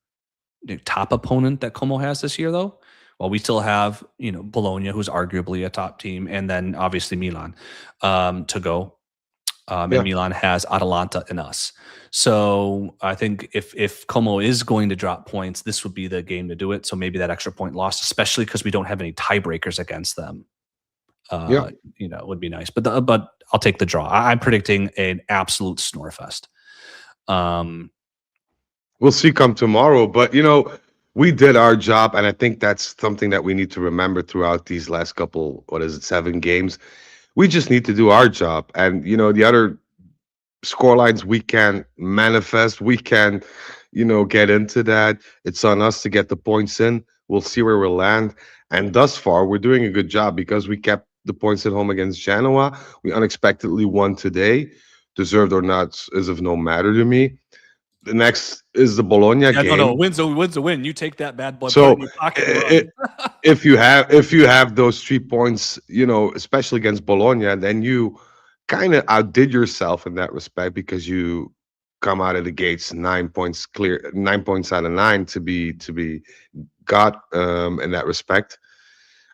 top opponent that Como has this year, though. Well, we still have, Bologna, who's arguably a top team, and then obviously Milan to go. And Milan has Atalanta and us. So I think if Como is going to drop points, this would be the game to do it. So maybe that extra point lost, especially because we don't have any tiebreakers against them. Would be nice. But I'll take the draw. I'm predicting an absolute snore fest. We'll see come tomorrow. But, we did our job. And I think that's something that we need to remember throughout these last couple, 7 games. We just need to do our job. And, the other scorelines we can manifest. We can, get into that. It's on us to get the points in. We'll see where we'll land. And thus far, we're doing a good job because we kept the points at home against Genoa. We unexpectedly won today. Deserved or not is of no matter to me. The next is the Bologna game. No, win's a win. You take that bad boy. So put it in your pocket, if you have those 3 points, especially against Bologna, then you kind of outdid yourself in that respect because you come out of the gates 9 points clear, 9 points out of 9 to be got in that respect.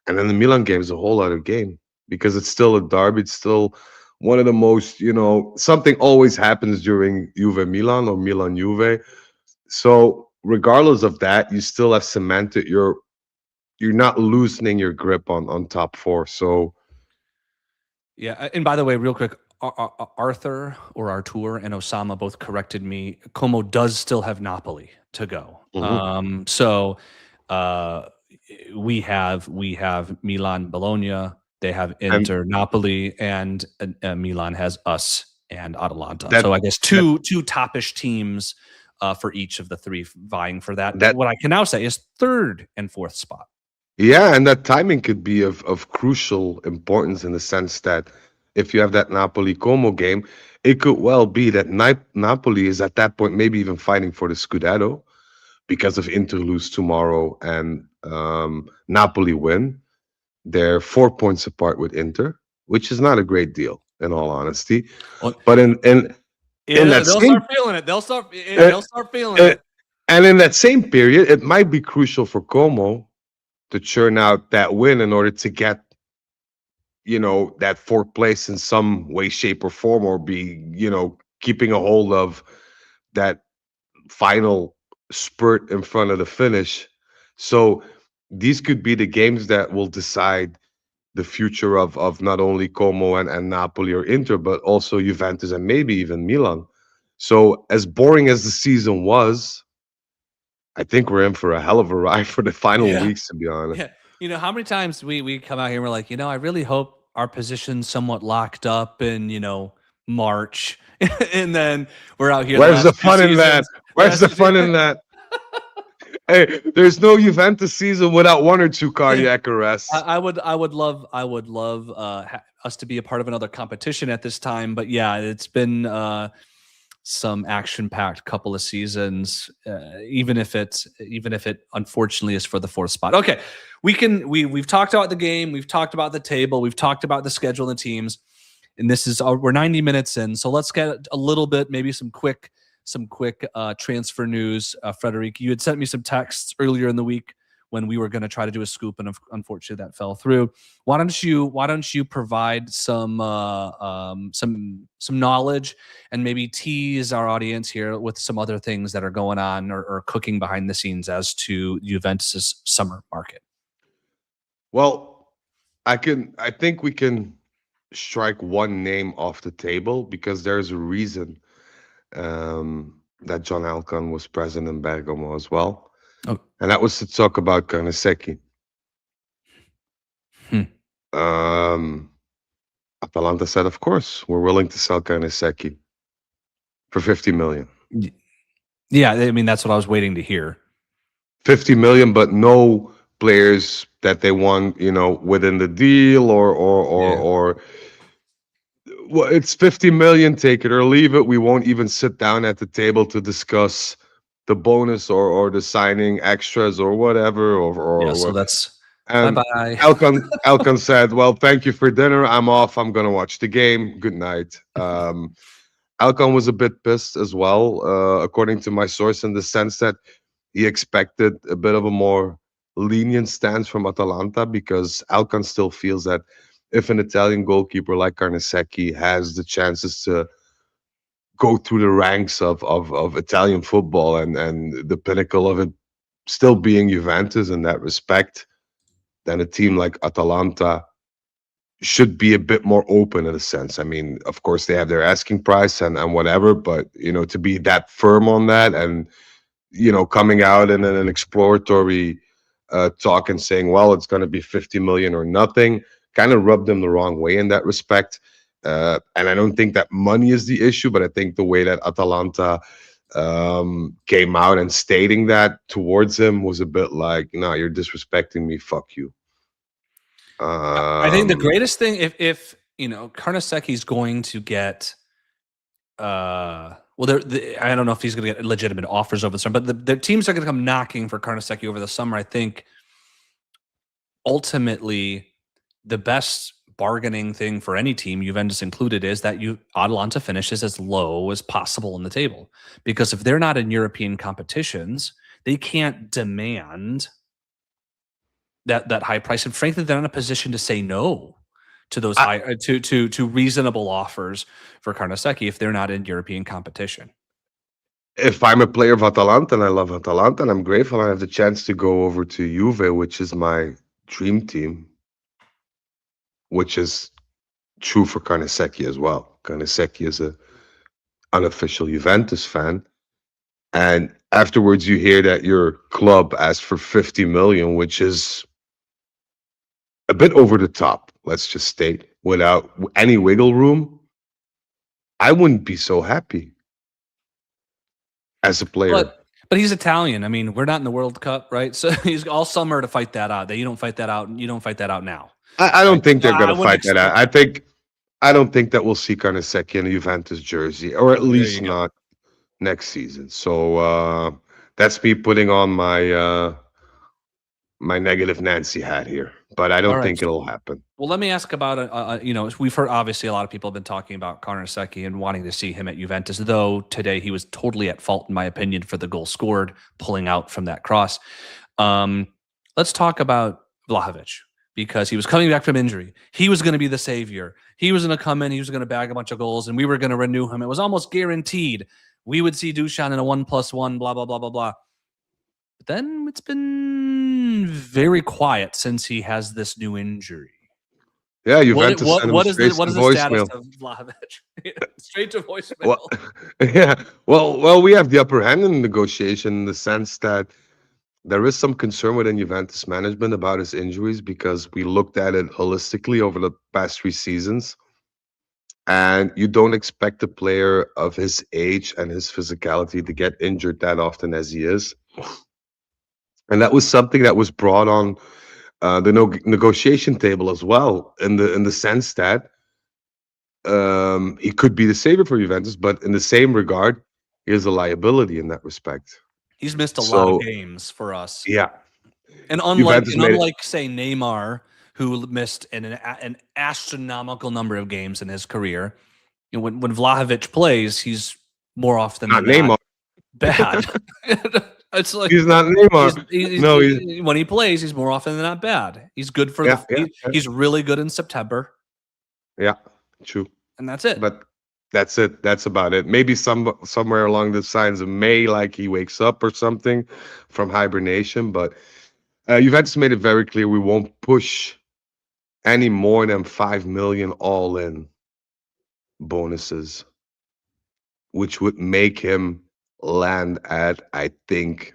And then the Milan game is a whole other game because it's still a derby. It's still one of the most, something always happens during Juve Milan or Milan Juve. So regardless of that, you still have cemented you're not loosening your grip on top 4. So yeah. And by the way, real quick, Arthur and Osama both corrected me. Como does still have Napoli to go. So we have Milan, Bologna. They have Inter, Napoli, and Milan has us and Atalanta. So I guess two toppish teams for each of the 3 vying for that. What I can now say is 3rd and 4th spot. Yeah, and that timing could be of crucial importance in the sense that if you have that Napoli-Como game, it could well be that Napoli is at that point maybe even fighting for the Scudetto because of Inter lose tomorrow and Napoli win. They're 4 points apart with Inter, which is not a great deal, in all honesty. But they'll start feeling it. They'll start feeling it. And in that same period, it might be crucial for Como to churn out that win in order to get, that 4th place in some way, shape, or form, or be, keeping a hold of that final spurt in front of the finish. So these could be the games that will decide the future of not only Como and Napoli or Inter, but also Juventus and maybe even Milan. So as boring as the season was, I think we're in for a hell of a ride for the final weeks, to be honest. Yeah. How many times we come out here and we're like, I really hope our position's somewhat locked up in, March. And then we're out here. Where's the fun in that? Where's the fun in that? Hey, there's no Juventus season without 1 or 2 cardiac arrests. I would love us to be a part of another competition at this time. But yeah, it's been some action-packed couple of seasons, even if it unfortunately is for the fourth spot. Okay, we've talked about the game, we've talked about the table, we've talked about the schedule and the teams, and this is we're 90 minutes in, so let's get a little bit, maybe some quick transfer news. Frederic, you had sent me some texts earlier in the week when we were going to try to do a scoop, and unfortunately that fell through. Why don't you provide some knowledge and maybe tease our audience here with some other things that are going on or cooking behind the scenes as to Juventus's summer market? Well, I think we can strike one name off the table because there's a reason that John Alcon was present in Bergamo as well. Oh. And that was to talk about Karnasecki. Atalanta said, of course, we're willing to sell Karnasecki for 50 million. Yeah, I mean, that's what I was waiting to hear. 50 million, but no players that they want, within the deal or well, it's 50 million, take it or leave it. We won't even sit down at the table to discuss the bonus or the signing extras or whatever. So that's and bye-bye. Alcon said, well, thank you for dinner. I'm off. I'm going to watch the game. Good night. Alcon was a bit pissed as well, according to my source, in the sense that he expected a bit of a more lenient stance from Atalanta, because Alcon still feels that if an Italian goalkeeper like Karnasecki has the chances to go through the ranks of Italian football and the pinnacle of it still being Juventus in that respect, then a team like Atalanta should be a bit more open in a sense. I mean, of course, they have their asking price and whatever, but, to be that firm on that and, coming out in an exploratory talk and saying, well, it's going to be 50 million or nothing, kind of rubbed them the wrong way in that respect. And I don't think that money is the issue, but I think the way that Atalanta came out and stating that towards him was a bit like, no, you're disrespecting me, fuck you. I think the greatest thing, if Karnasecki's going to get, I don't know if he's going to get legitimate offers over the summer, but the teams are going to come knocking for Karnasecki over the summer. I think ultimately the best bargaining thing for any team, Juventus included, is that Atalanta finishes as low as possible in the table, because if they're not in European competitions, they can't demand that high price, and frankly, they're not in a position to say no to those to reasonable offers for Karnasecki if they're not in European competition. If I'm a player of Atalanta and I love Atalanta and I'm grateful I have the chance to go over to Juve, which is my dream team, which is true for Karnasecki as well. Karnasecki is an unofficial Juventus fan, and afterwards you hear that your club asked for 50 million, which is a bit over the top, let's just state, without any wiggle room. I wouldn't be so happy as a player. But he's Italian. I mean, we're not in the World Cup, right? So he's all summer to fight that out. You don't fight that out. You don't fight that out now. I don't think they're going to fight that out. I don't think that we'll see Karnasecki in a Juventus jersey, or at least not next season. So that's me putting on my my negative Nancy hat here, but I don't think it'll happen. Well, let me ask about we've heard, obviously, a lot of people have been talking about Karnasecki and wanting to see him at Juventus, though today he was totally at fault, in my opinion, for the goal scored, pulling out from that cross. Let's talk about Vlahovic, because he was coming back from injury. He was going to be the savior. He was going to come in, he was going to bag a bunch of goals, and we were going to renew him. It was almost guaranteed we would see Dusan in a 1+1, blah, blah, blah, blah, blah. But then it's been very quiet since he has this new injury. Yeah, Juventus. What is the status of Vlahovic? Straight to voicemail. Well, we have the upper hand in the negotiation, in the sense that there is some concern within Juventus management about his injuries, because we looked at it holistically over the past 3 seasons, and you don't expect a player of his age and his physicality to get injured that often as he is. And that was something that was brought on the negotiation table as well, in the sense that he could be the savior for Juventus, but in the same regard, he is a liability in that respect. He's missed a lot of So games for us. yeah, And Juventus made it. unlike say Neymar, who missed an astronomical number of games in his career, when Vlahovic plays, he's more often Not than not Neymar. bad. It's like He's not Neymar. No, he's when he plays, he's more often than not bad. He's good for yeah, yeah, he's really good in September, yeah, true. and that's it. But that's it. That's about it. Maybe somewhere along the signs of May, like he wakes up or something from hibernation. But Juventus made it very clear we won't push any more than 5 million all in bonuses, which would make him land at, I think,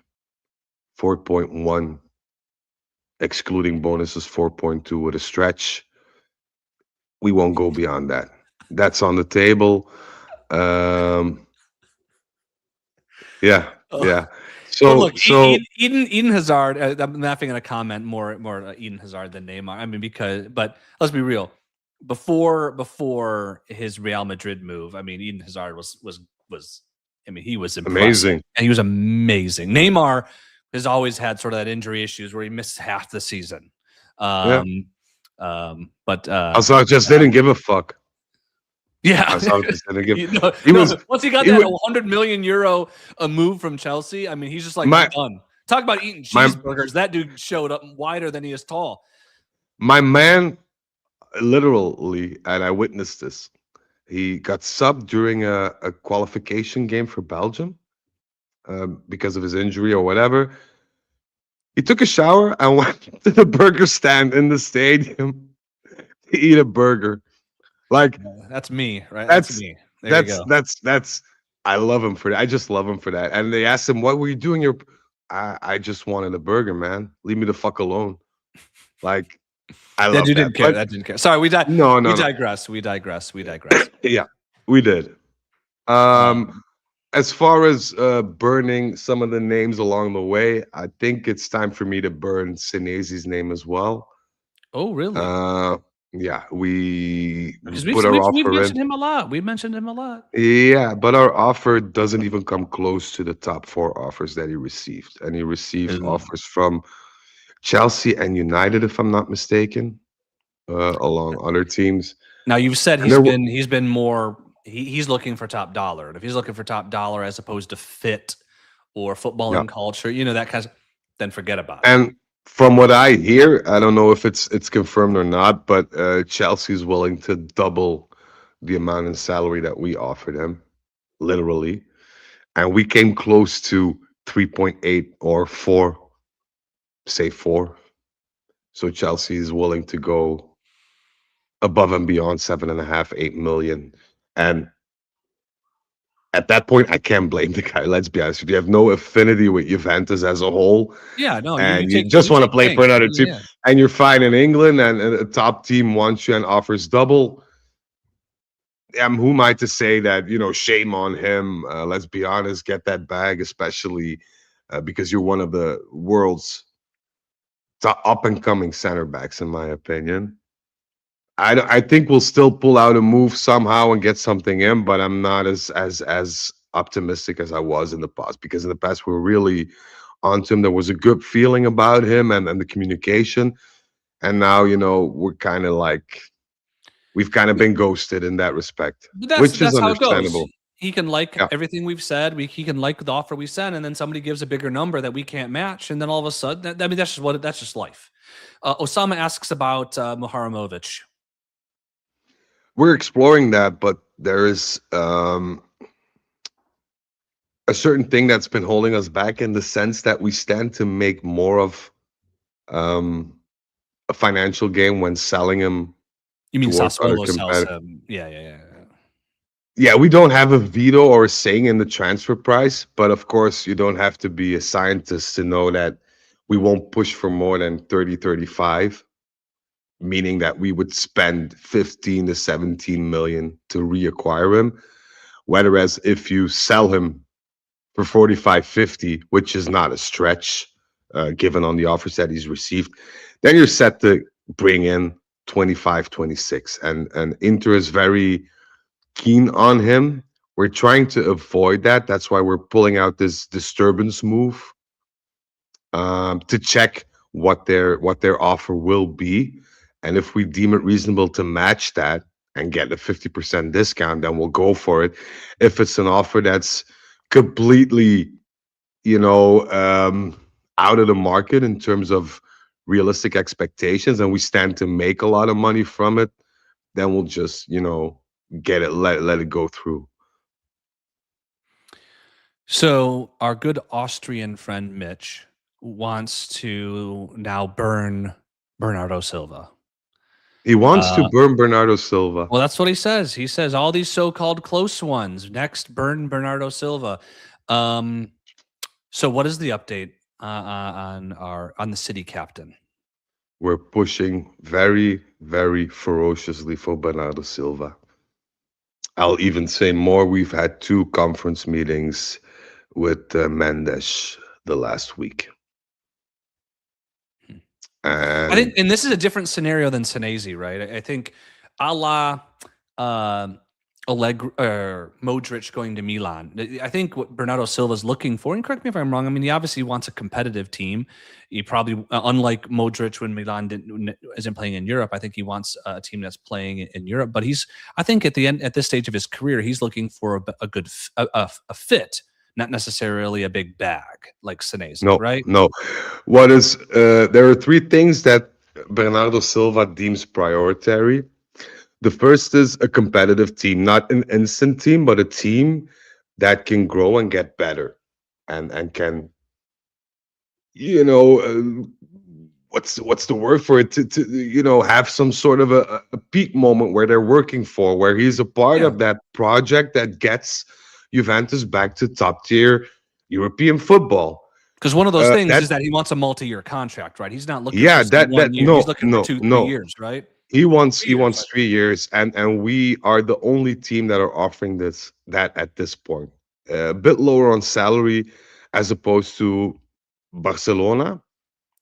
4.1, excluding bonuses, 4.2 with a stretch. We won't go beyond that. That's on the table. Yeah, Oh. yeah. Well, look, So Eden Hazard. I'm laughing at a comment more Eden Hazard than Neymar. I mean, but let's be real. Before his Real Madrid move, I mean, Eden Hazard was. I mean, he was impressive. Amazing. And he was amazing. Neymar has always had sort of that injury issues where he missed half the season. Yeah. But Hazard just didn't give a fuck. yeah, Hazard just didn't give. once he got that 100 million euro a move from Chelsea, I mean, he's just like done. Talk about eating cheeseburgers. That dude showed up wider than he is tall. My man, literally, and I witnessed this. He got subbed during a qualification game for Belgium because of his injury or whatever. He took a shower and went to the burger stand in the stadium to eat a burger. Like That's me, right? that's me. There you go. that's. I love him for that. I just love him for that. And they asked him, "What were you doing?" I just wanted a burger, man. Leave me the fuck alone. Like I love that. Didn't care. That didn't care. Sorry, we No. digress. We digress. Yeah, we did. As far as burning some of the names along the way, I think it's time for me to burn Senezi's name as well. Oh, really? Yeah, we Because put our we've offer mentioned in. him a lot. We mentioned him a lot. Yeah, but our offer doesn't even come close to the top 4 offers that he received, and he received offers from Chelsea and United, if I'm not mistaken, along other teams. Now you've said he's been more. He's looking for top dollar, and if he's looking for top dollar as opposed to fit or footballing culture, that kind of, then forget about it. And from what I hear, I don't know if it's confirmed or not, but Chelsea's willing to double the amount in salary that we offered him, literally, and we came close to 3.8 or 4, say 4. So Chelsea is willing to go above and beyond 7.5, 8 million. And at that point, I can't blame the guy. Let's be honest with you. You have no affinity with Juventus as a whole. Yeah, no. And you just want to play for another team. Yeah. And you're fine in England, and a top team wants you and offers double. Who am I to say that, shame on him? Let's be honest, get that bag, especially because you're one of the world's top up-and-coming center backs, in my opinion. I think we'll still pull out a move somehow and get something in, but I'm not as optimistic as I was in the past, because in the past we were really onto him. There was a good feeling about him and the communication, and now we're kind of like we've kind of been ghosted in that respect, which is understandable. He can like everything we've said. He can like the offer we sent, and then somebody gives a bigger number that we can't match, and then all of a sudden, that's just life. Osama asks about Muharamovic. We're exploring that, but there is a certain thing that's been holding us back, in the sense that we stand to make more of a financial gain when selling him. You mean Sassuolo sells him? Yeah. Yeah, we don't have a veto or a saying in the transfer price, but of course you don't have to be a scientist to know that we won't push for more than 30, 35. Meaning that we would spend 15 to 17 million to reacquire him. Whereas if you sell him for 45, 50, which is not a stretch, given on the offers that he's received, then you're set to bring in 25, 26. And Inter is very keen on him. We're trying to avoid that. That's why we're pulling out this disturbance move to check what their offer will be, and if we deem it reasonable to match that and get a 50% discount, then we'll go for it. If it's an offer that's completely, you know, out of the market in terms of realistic expectations, and we stand to make a lot of money from it, then we'll just, get it, let it go through. So our good Austrian friend Mitch wants to now burn Bernardo Silva. He wants to Uh, burn Bernardo Silva. well, that's what he says. He says all these so-called close ones next burn Bernardo Silva. So what is the update on the city captain? We're pushing very, very ferociously for Bernardo Silva. I'll even say more. We've had 2 conference meetings with Mendes the last week. I think, and this is a different scenario than Senesi, right? I think a la Modric going to Milan. I think what Bernardo Silva is looking for, and correct me if I'm wrong, I mean, he obviously wants a competitive team. He probably, unlike Modric when Milan isn't playing in Europe, I think he wants a team that's playing in Europe. But I think at this stage of his career, he's looking for a good fit, not necessarily a big bag like Senesi, No, right? no. There are 3 things that Bernardo Silva deems priority. The first is a competitive team, not an instant team, but a team that can grow and get better, and can, you know, what's the word for it, to have some sort of a peak moment where they're working for, where he's a part Yeah. of that project that gets Juventus back to top tier European football. Because one of those things That is that he wants a multi-year contract, right? He's not looking for Yeah, some that 1 that year. He's no, looking for no, 2, 3 no. years, right? He wants 3 he years, wants I 3 years, and we are the only team that are offering that at this point. A bit lower on salary as opposed to Barcelona,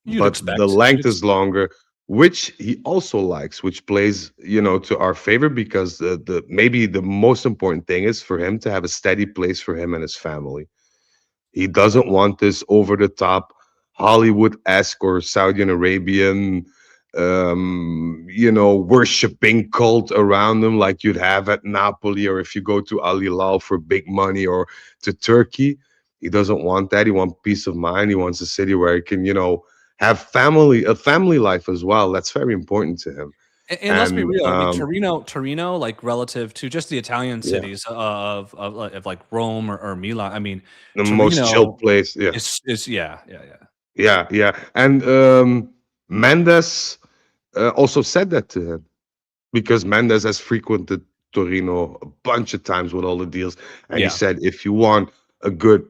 You'd but the expect. length is longer, which he also likes, which plays, to our favor, because the maybe the most important thing is for him to have a steady place for him and his family. He doesn't want this over the top Hollywood-esque or Saudi Arabian, worshipping cult around him like you'd have at Napoli, or if you go to Al Hilal for big money, or to Turkey. He doesn't want that. He wants peace of mind. He wants a city where he can, have a family life as well. That's very important to him. And let's be And real. I mean, Torino, like relative to just the Italian yeah, cities of like Rome or Milan. I mean, the most chilled Torino place. Yeah, is yeah. yeah, yeah. And Mendes also said that to him, because Mendes has frequented Torino a bunch of times with all the deals, and he Yeah. said, if you want a good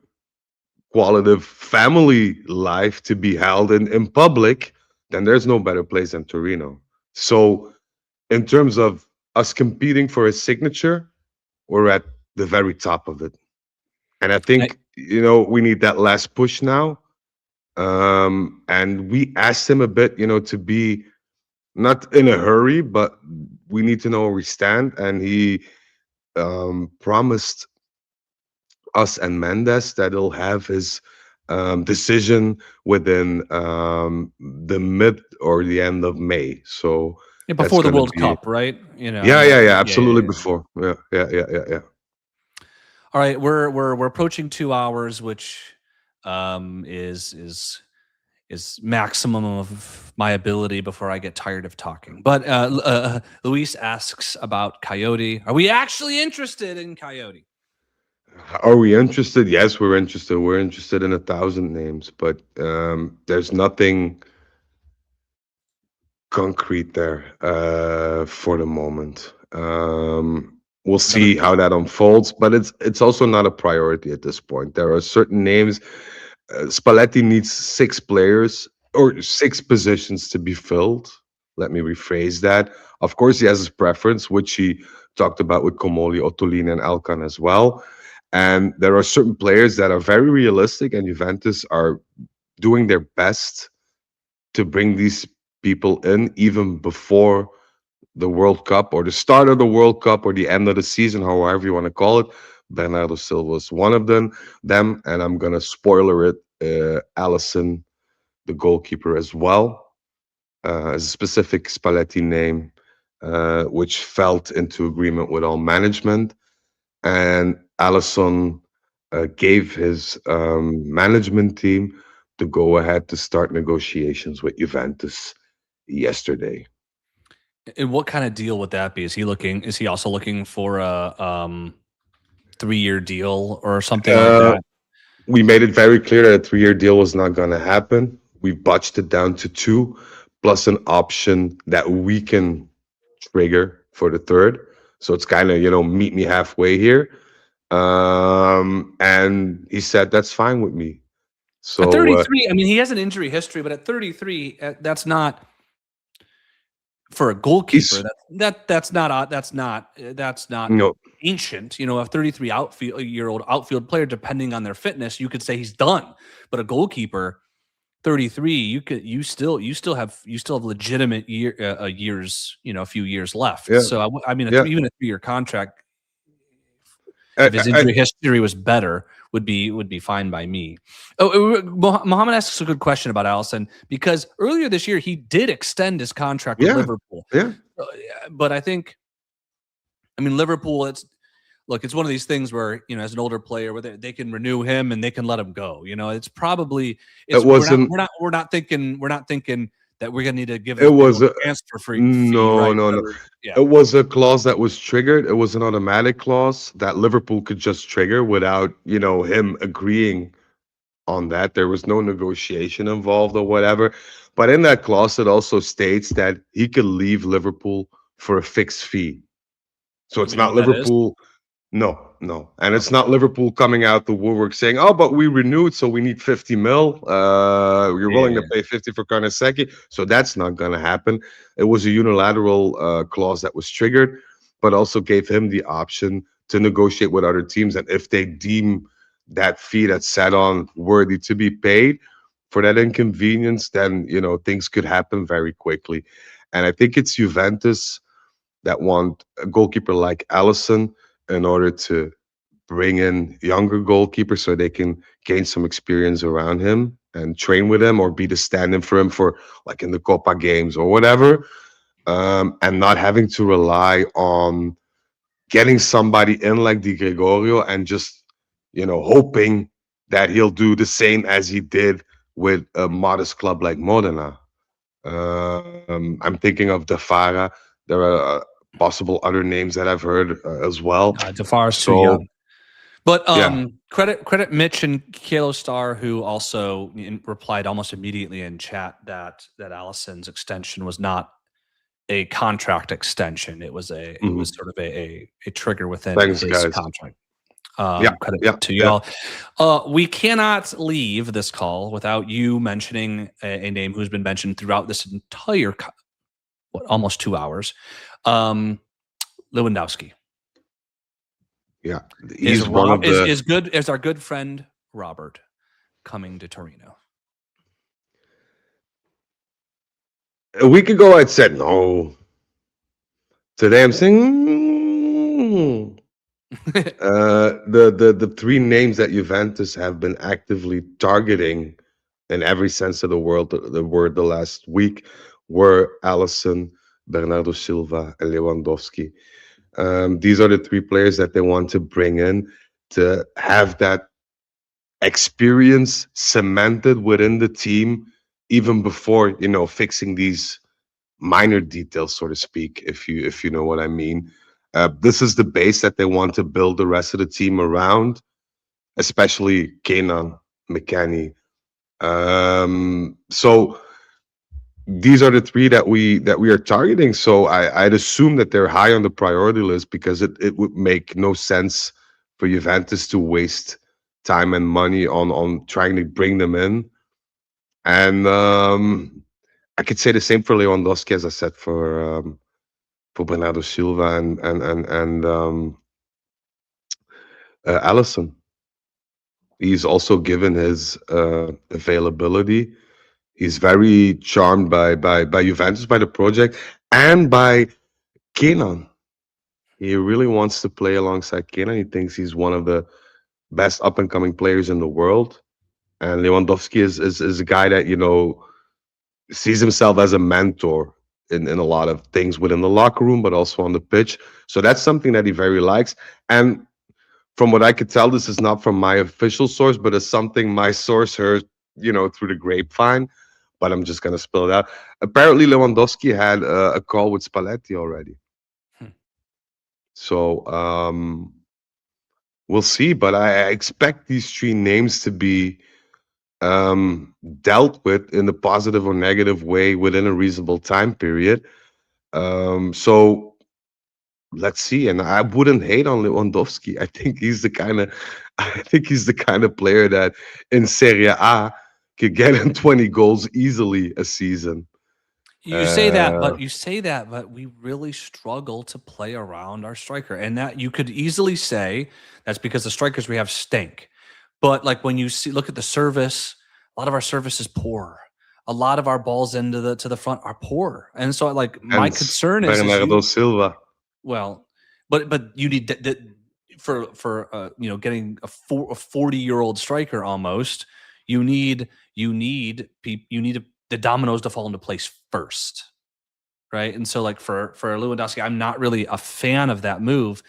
qualitative family life to be held in public, then there's no better place than Torino. So, in terms of us competing for his signature, we're at the very top of it. And I I, think, we need that last push now. And we asked him a bit, to be not in a hurry, but we need to know where we stand. And he promised us and Mendes that he'll have his decision within the mid or the end of May. So that's before the going to World be, Cup, right? yeah, yeah, yeah, absolutely, Yeah. before. Yeah, yeah, yeah, yeah, yeah. All right, we're approaching 2 hours, which is maximum of my ability before I get tired of talking. But Luis asks about Coyote. Are we actually interested in Coyote? Are we interested? Yes, we're interested. We're interested in 1,000 names, but there's nothing concrete there for the moment. We'll see how that unfolds, but it's also not a priority at this point. There are certain names. Spalletti needs 6 players or 6 positions to be filled. Let me rephrase that. Of course, he has his preference, which he talked about with Comoli, Ottolini, and Alcan as well. And there are certain players that are very realistic, and Juventus are doing their best to bring these people in even before the World Cup or the start of the World Cup or the end of the season, however you want to call it. Bernardo Silva is one of them, and I'm gonna spoiler it. Allison, the goalkeeper, as well, as a specific Spalletti name, which felt into agreement with all management. And Allison gave his management team the go ahead to start negotiations with Juventus yesterday. And what kind of deal would that be? Is he also looking for a 3-year deal or something like Uh, that? we made it very clear that a 3-year deal was not going to happen. We botched it down to two, plus an option that we can trigger for the third. So it's kind of, meet me halfway here. And he said that's fine with me. At So 33, I mean, he has an injury history, but at 33, that's not for a goalkeeper. he's That's not you know ancient. You know, a 33 year old outfield player, depending on their fitness, you could say he's done. But a goalkeeper, 33, you still have legitimate years, a few years left. yeah, So I mean, yeah. even a 3-year contract, I, if his I, injury history was better, would be fine by me. Oh, Mohammed asks a good question about Allison, because earlier this year he did extend his contract with yeah, Liverpool. yeah. But I mean, Liverpool, it's one of these things where, as an older player, where they can renew him and they can let him go. It's probably It wasn't. we're not thinking that we're gonna need to give It this big was old a transfer fee, no, right? no, no. Yeah. It was a clause that was triggered. It was an automatic clause that Liverpool could just trigger without, him agreeing on that. There was no negotiation involved or whatever. But in that clause, it also states that he could leave Liverpool for a fixed fee. So Do it's we know not what that is? Liverpool. No, no. And it's Okay. not Liverpool coming out the woodwork saying, oh, but we renewed, so we need 50 mil. You're willing to Yeah. pay 50 for Karnaseki. So that's not going to happen. It was a unilateral clause that was triggered, but also gave him the option to negotiate with other teams. And if they deem that fee that's set on worthy to be paid for that inconvenience, then, things could happen very quickly. And I think it's Juventus that want a goalkeeper like Allison in order to bring in younger goalkeepers so they can gain some experience around him and train with him or be the stand-in for him for like in the Copa games or whatever, and not having to rely on getting somebody in like Di Gregorio and just hoping that he'll do the same as he did with a modest club like Modena. I'm thinking of Defara. There are possible other names that I've heard as well. Defar's too So young. But yeah, credit Mitch and Kalo Star, who also replied almost immediately in chat that Allison's extension was not a contract extension. It was it was sort of a trigger within thanks, his guys. contract. Yeah, Credit yeah, to yeah. y'all. We cannot leave this call without you mentioning a name who's been mentioned throughout this entire almost 2 hours. Lewandowski. Yeah, he's one of the. Is good as our good friend Robert coming to Torino. A week ago, I'd said no. Today, I'm saying the three names that Juventus have been actively targeting in every sense of the word the last week were Allison, Bernardo Silva, and Lewandowski. These are the three players that they want to bring in to have that experience cemented within the team, even before fixing these minor details, so to speak, if you know what I mean. This is the base that they want to build the rest of the team around, especially Kenan, McKennie. So these are the three that we are targeting. So I'd assume that they're high on the priority list because it would make no sense for Juventus to waste time and money on trying to bring them in. And I could say the same for Lewandowski, as I said for Bernardo Silva and Allison. He's also given his availability. He's very charmed by Juventus, by the project, and by Kenan. He really wants to play alongside Kenan. He thinks he's one of the best up and coming players in the world. And Lewandowski is a guy that, sees himself as a mentor in a lot of things within the locker room, but also on the pitch. So that's something that he very likes. And from what I could tell, this is not from my official source, but it's something my source heard, through the grapevine. But I'm just gonna spill it out. Apparently, Lewandowski had a call with Spalletti already. Hmm. So we'll see. But I expect these three names to be dealt with in a positive or negative way within a reasonable time period. So let's see. And I wouldn't hate on Lewandowski. I think he's the kind of player that in Serie A could get him 20 goals easily a season. You say that, Uh, but we really struggle to play around our striker, and that you could easily say that's because the strikers we have stink. But like when you look at the service, a lot of our service is poor. A lot of our balls into the front are poor, and so like my and concern is Bernardo you Silva. well, but you need for getting a 40-year-old striker almost. You need the dominoes to fall into place first, right? And so like for Lewandowski, I'm not really a fan of that move.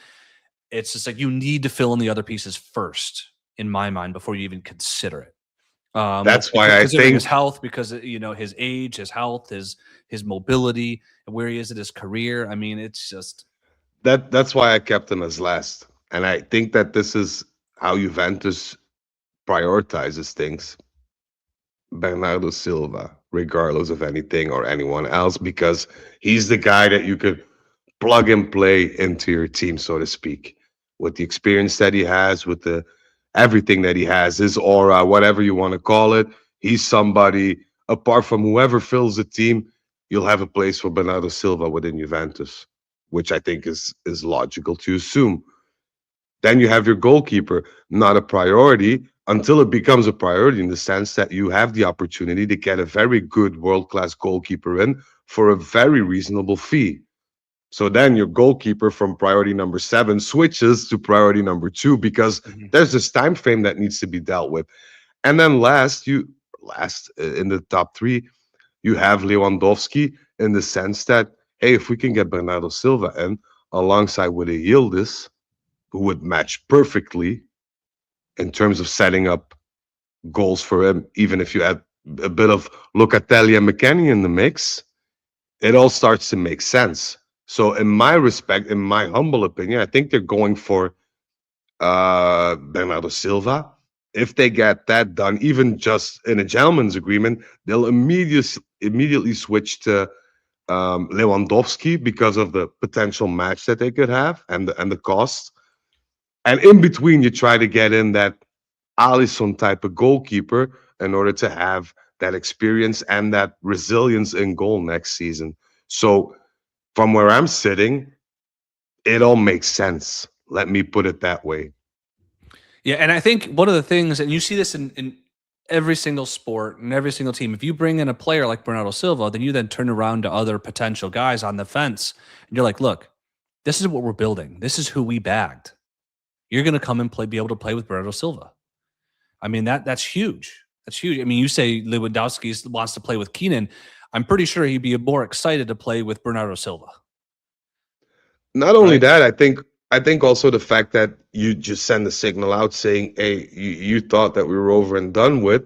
It's just like you need to fill in the other pieces first, in my mind, before you even consider it. That's why I Considering his think health, because his age, his health, his mobility, and where he is in his career. I mean, it's just that's why I kept him as last. And I think that this is how Juventus prioritizes things. Bernardo Silva, regardless of anything or anyone else, because he's the guy that you could plug and play into your team, so to speak, with the experience that he has, with the everything that he has, his aura, whatever you want to call it. He's somebody apart from whoever fills the team, you'll have a place for Bernardo Silva within Juventus, which I think is logical to assume. Then you have your goalkeeper, not a priority until it becomes a priority in the sense that you have the opportunity to get a very good world class goalkeeper in for a very reasonable fee. So then your goalkeeper from priority number 7 switches to priority number 2 because there's this time frame that needs to be dealt with. And then last in the top 3, you have Lewandowski in the sense that, hey, if we can get Bernardo Silva in alongside with a Yildiz, who would match perfectly in terms of setting up goals for him, even if you add a bit of Locatelli and McKennie in the mix, it all starts to make sense. So in my respect, in my humble opinion, I think they're going for Bernardo Silva. If they get that done, even just in a gentleman's agreement, they'll immediately switch to Lewandowski because of the potential match that they could have and the cost. And in between, you try to get in that Alisson type of goalkeeper in order to have that experience and that resilience in goal next season. So from where I'm sitting, it all makes sense. Let me put it that way. Yeah, and I think one of the things, and you see this in every single sport and every single team, if you bring in a player like Bernardo Silva, then you then turn around to other potential guys on the fence, and you're like, look, this is what we're building. This is who we bagged. You're going to come and be able to play with Bernardo Silva. I mean, that's huge. That's huge. I mean, you say Lewandowski wants to play with Keenan. I'm pretty sure he'd be more excited to play with Bernardo Silva. Not only Right? that, I think also the fact that you just send a signal out saying, "Hey, you thought that we were over and done with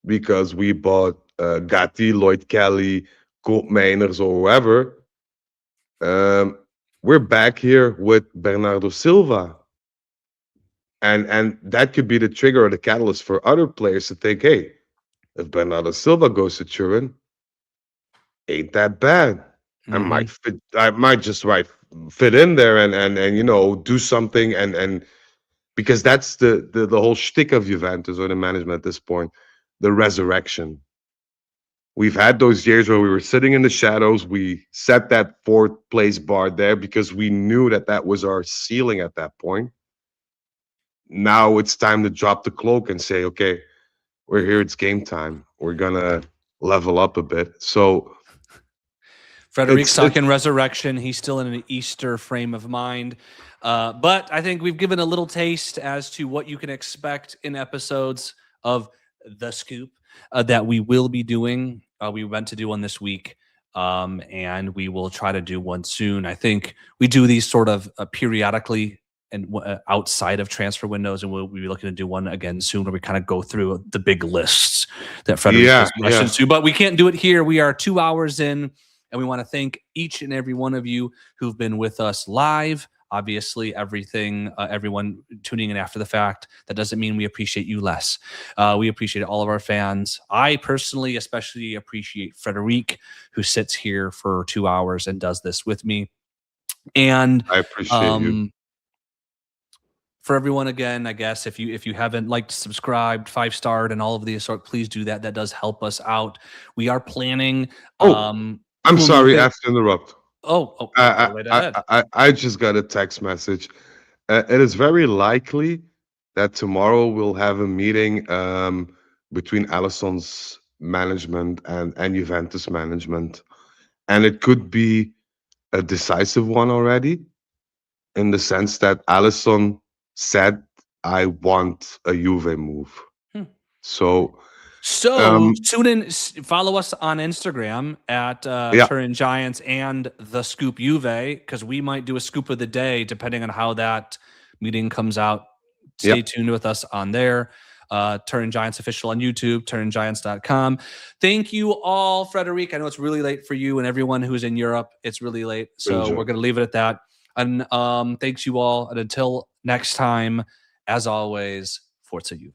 because we bought Gatti, Lloyd Kelly, Koopmeiners, or whoever." Um, we're back here with Bernardo Silva, and that could be the trigger or the catalyst for other players to think, "Hey, if Bernardo Silva goes to Turin, ain't that bad. Mm-hmm. I might just fit in there and do something and because that's the whole shtick of Juventus or the management at this point, the resurrection. We've had those years where we were sitting in the shadows. We set that fourth place bar there because we knew that that was our ceiling at that point. Now it's time to drop the cloak and say, okay, we're here. It's game time. We're gonna level up a bit. So Frederic's It's talking resurrection. He's still in an Easter frame of mind. But I think we've given a little taste as to what you can expect in episodes of The Scoop that we will be doing. We went to do one this week, and we will try to do one soon. I think we do these sort of periodically and outside of transfer windows, and we'll be looking to do one again soon where we kind of go through the big lists that Frederic was rushing to. But we can't do it here. We are 2 hours in, and we want to thank each and every one of you who've been with us live. Obviously, everyone tuning in after the fact, that doesn't mean we appreciate you less. We appreciate all of our fans. I personally especially appreciate Frederic, who sits here for 2 hours and does this with me. And I appreciate you. For everyone, again, I guess if you haven't liked, subscribed, 5-starred, and all of these sort, please do that. That does help us out. We are planning. I'm sorry, I have to interrupt. Go right ahead. I just got a text message. It is very likely that tomorrow we'll have a meeting between Alisson's management and Juventus management, and it could be a decisive one already, in the sense that Alisson said, "I want a Juve move." So tune in, follow us on Instagram at Turin Giants and The Scoop Juve, because we might do a scoop of the day depending on how that meeting comes out. Stay tuned with us on there. Turin Giants official on YouTube, turingiants.com. Thank you all, Frederic. I know it's really late for you and everyone who's in Europe. It's really late, so we're going to leave it at that. And thanks you all. And until next time, as always, Forza Juve.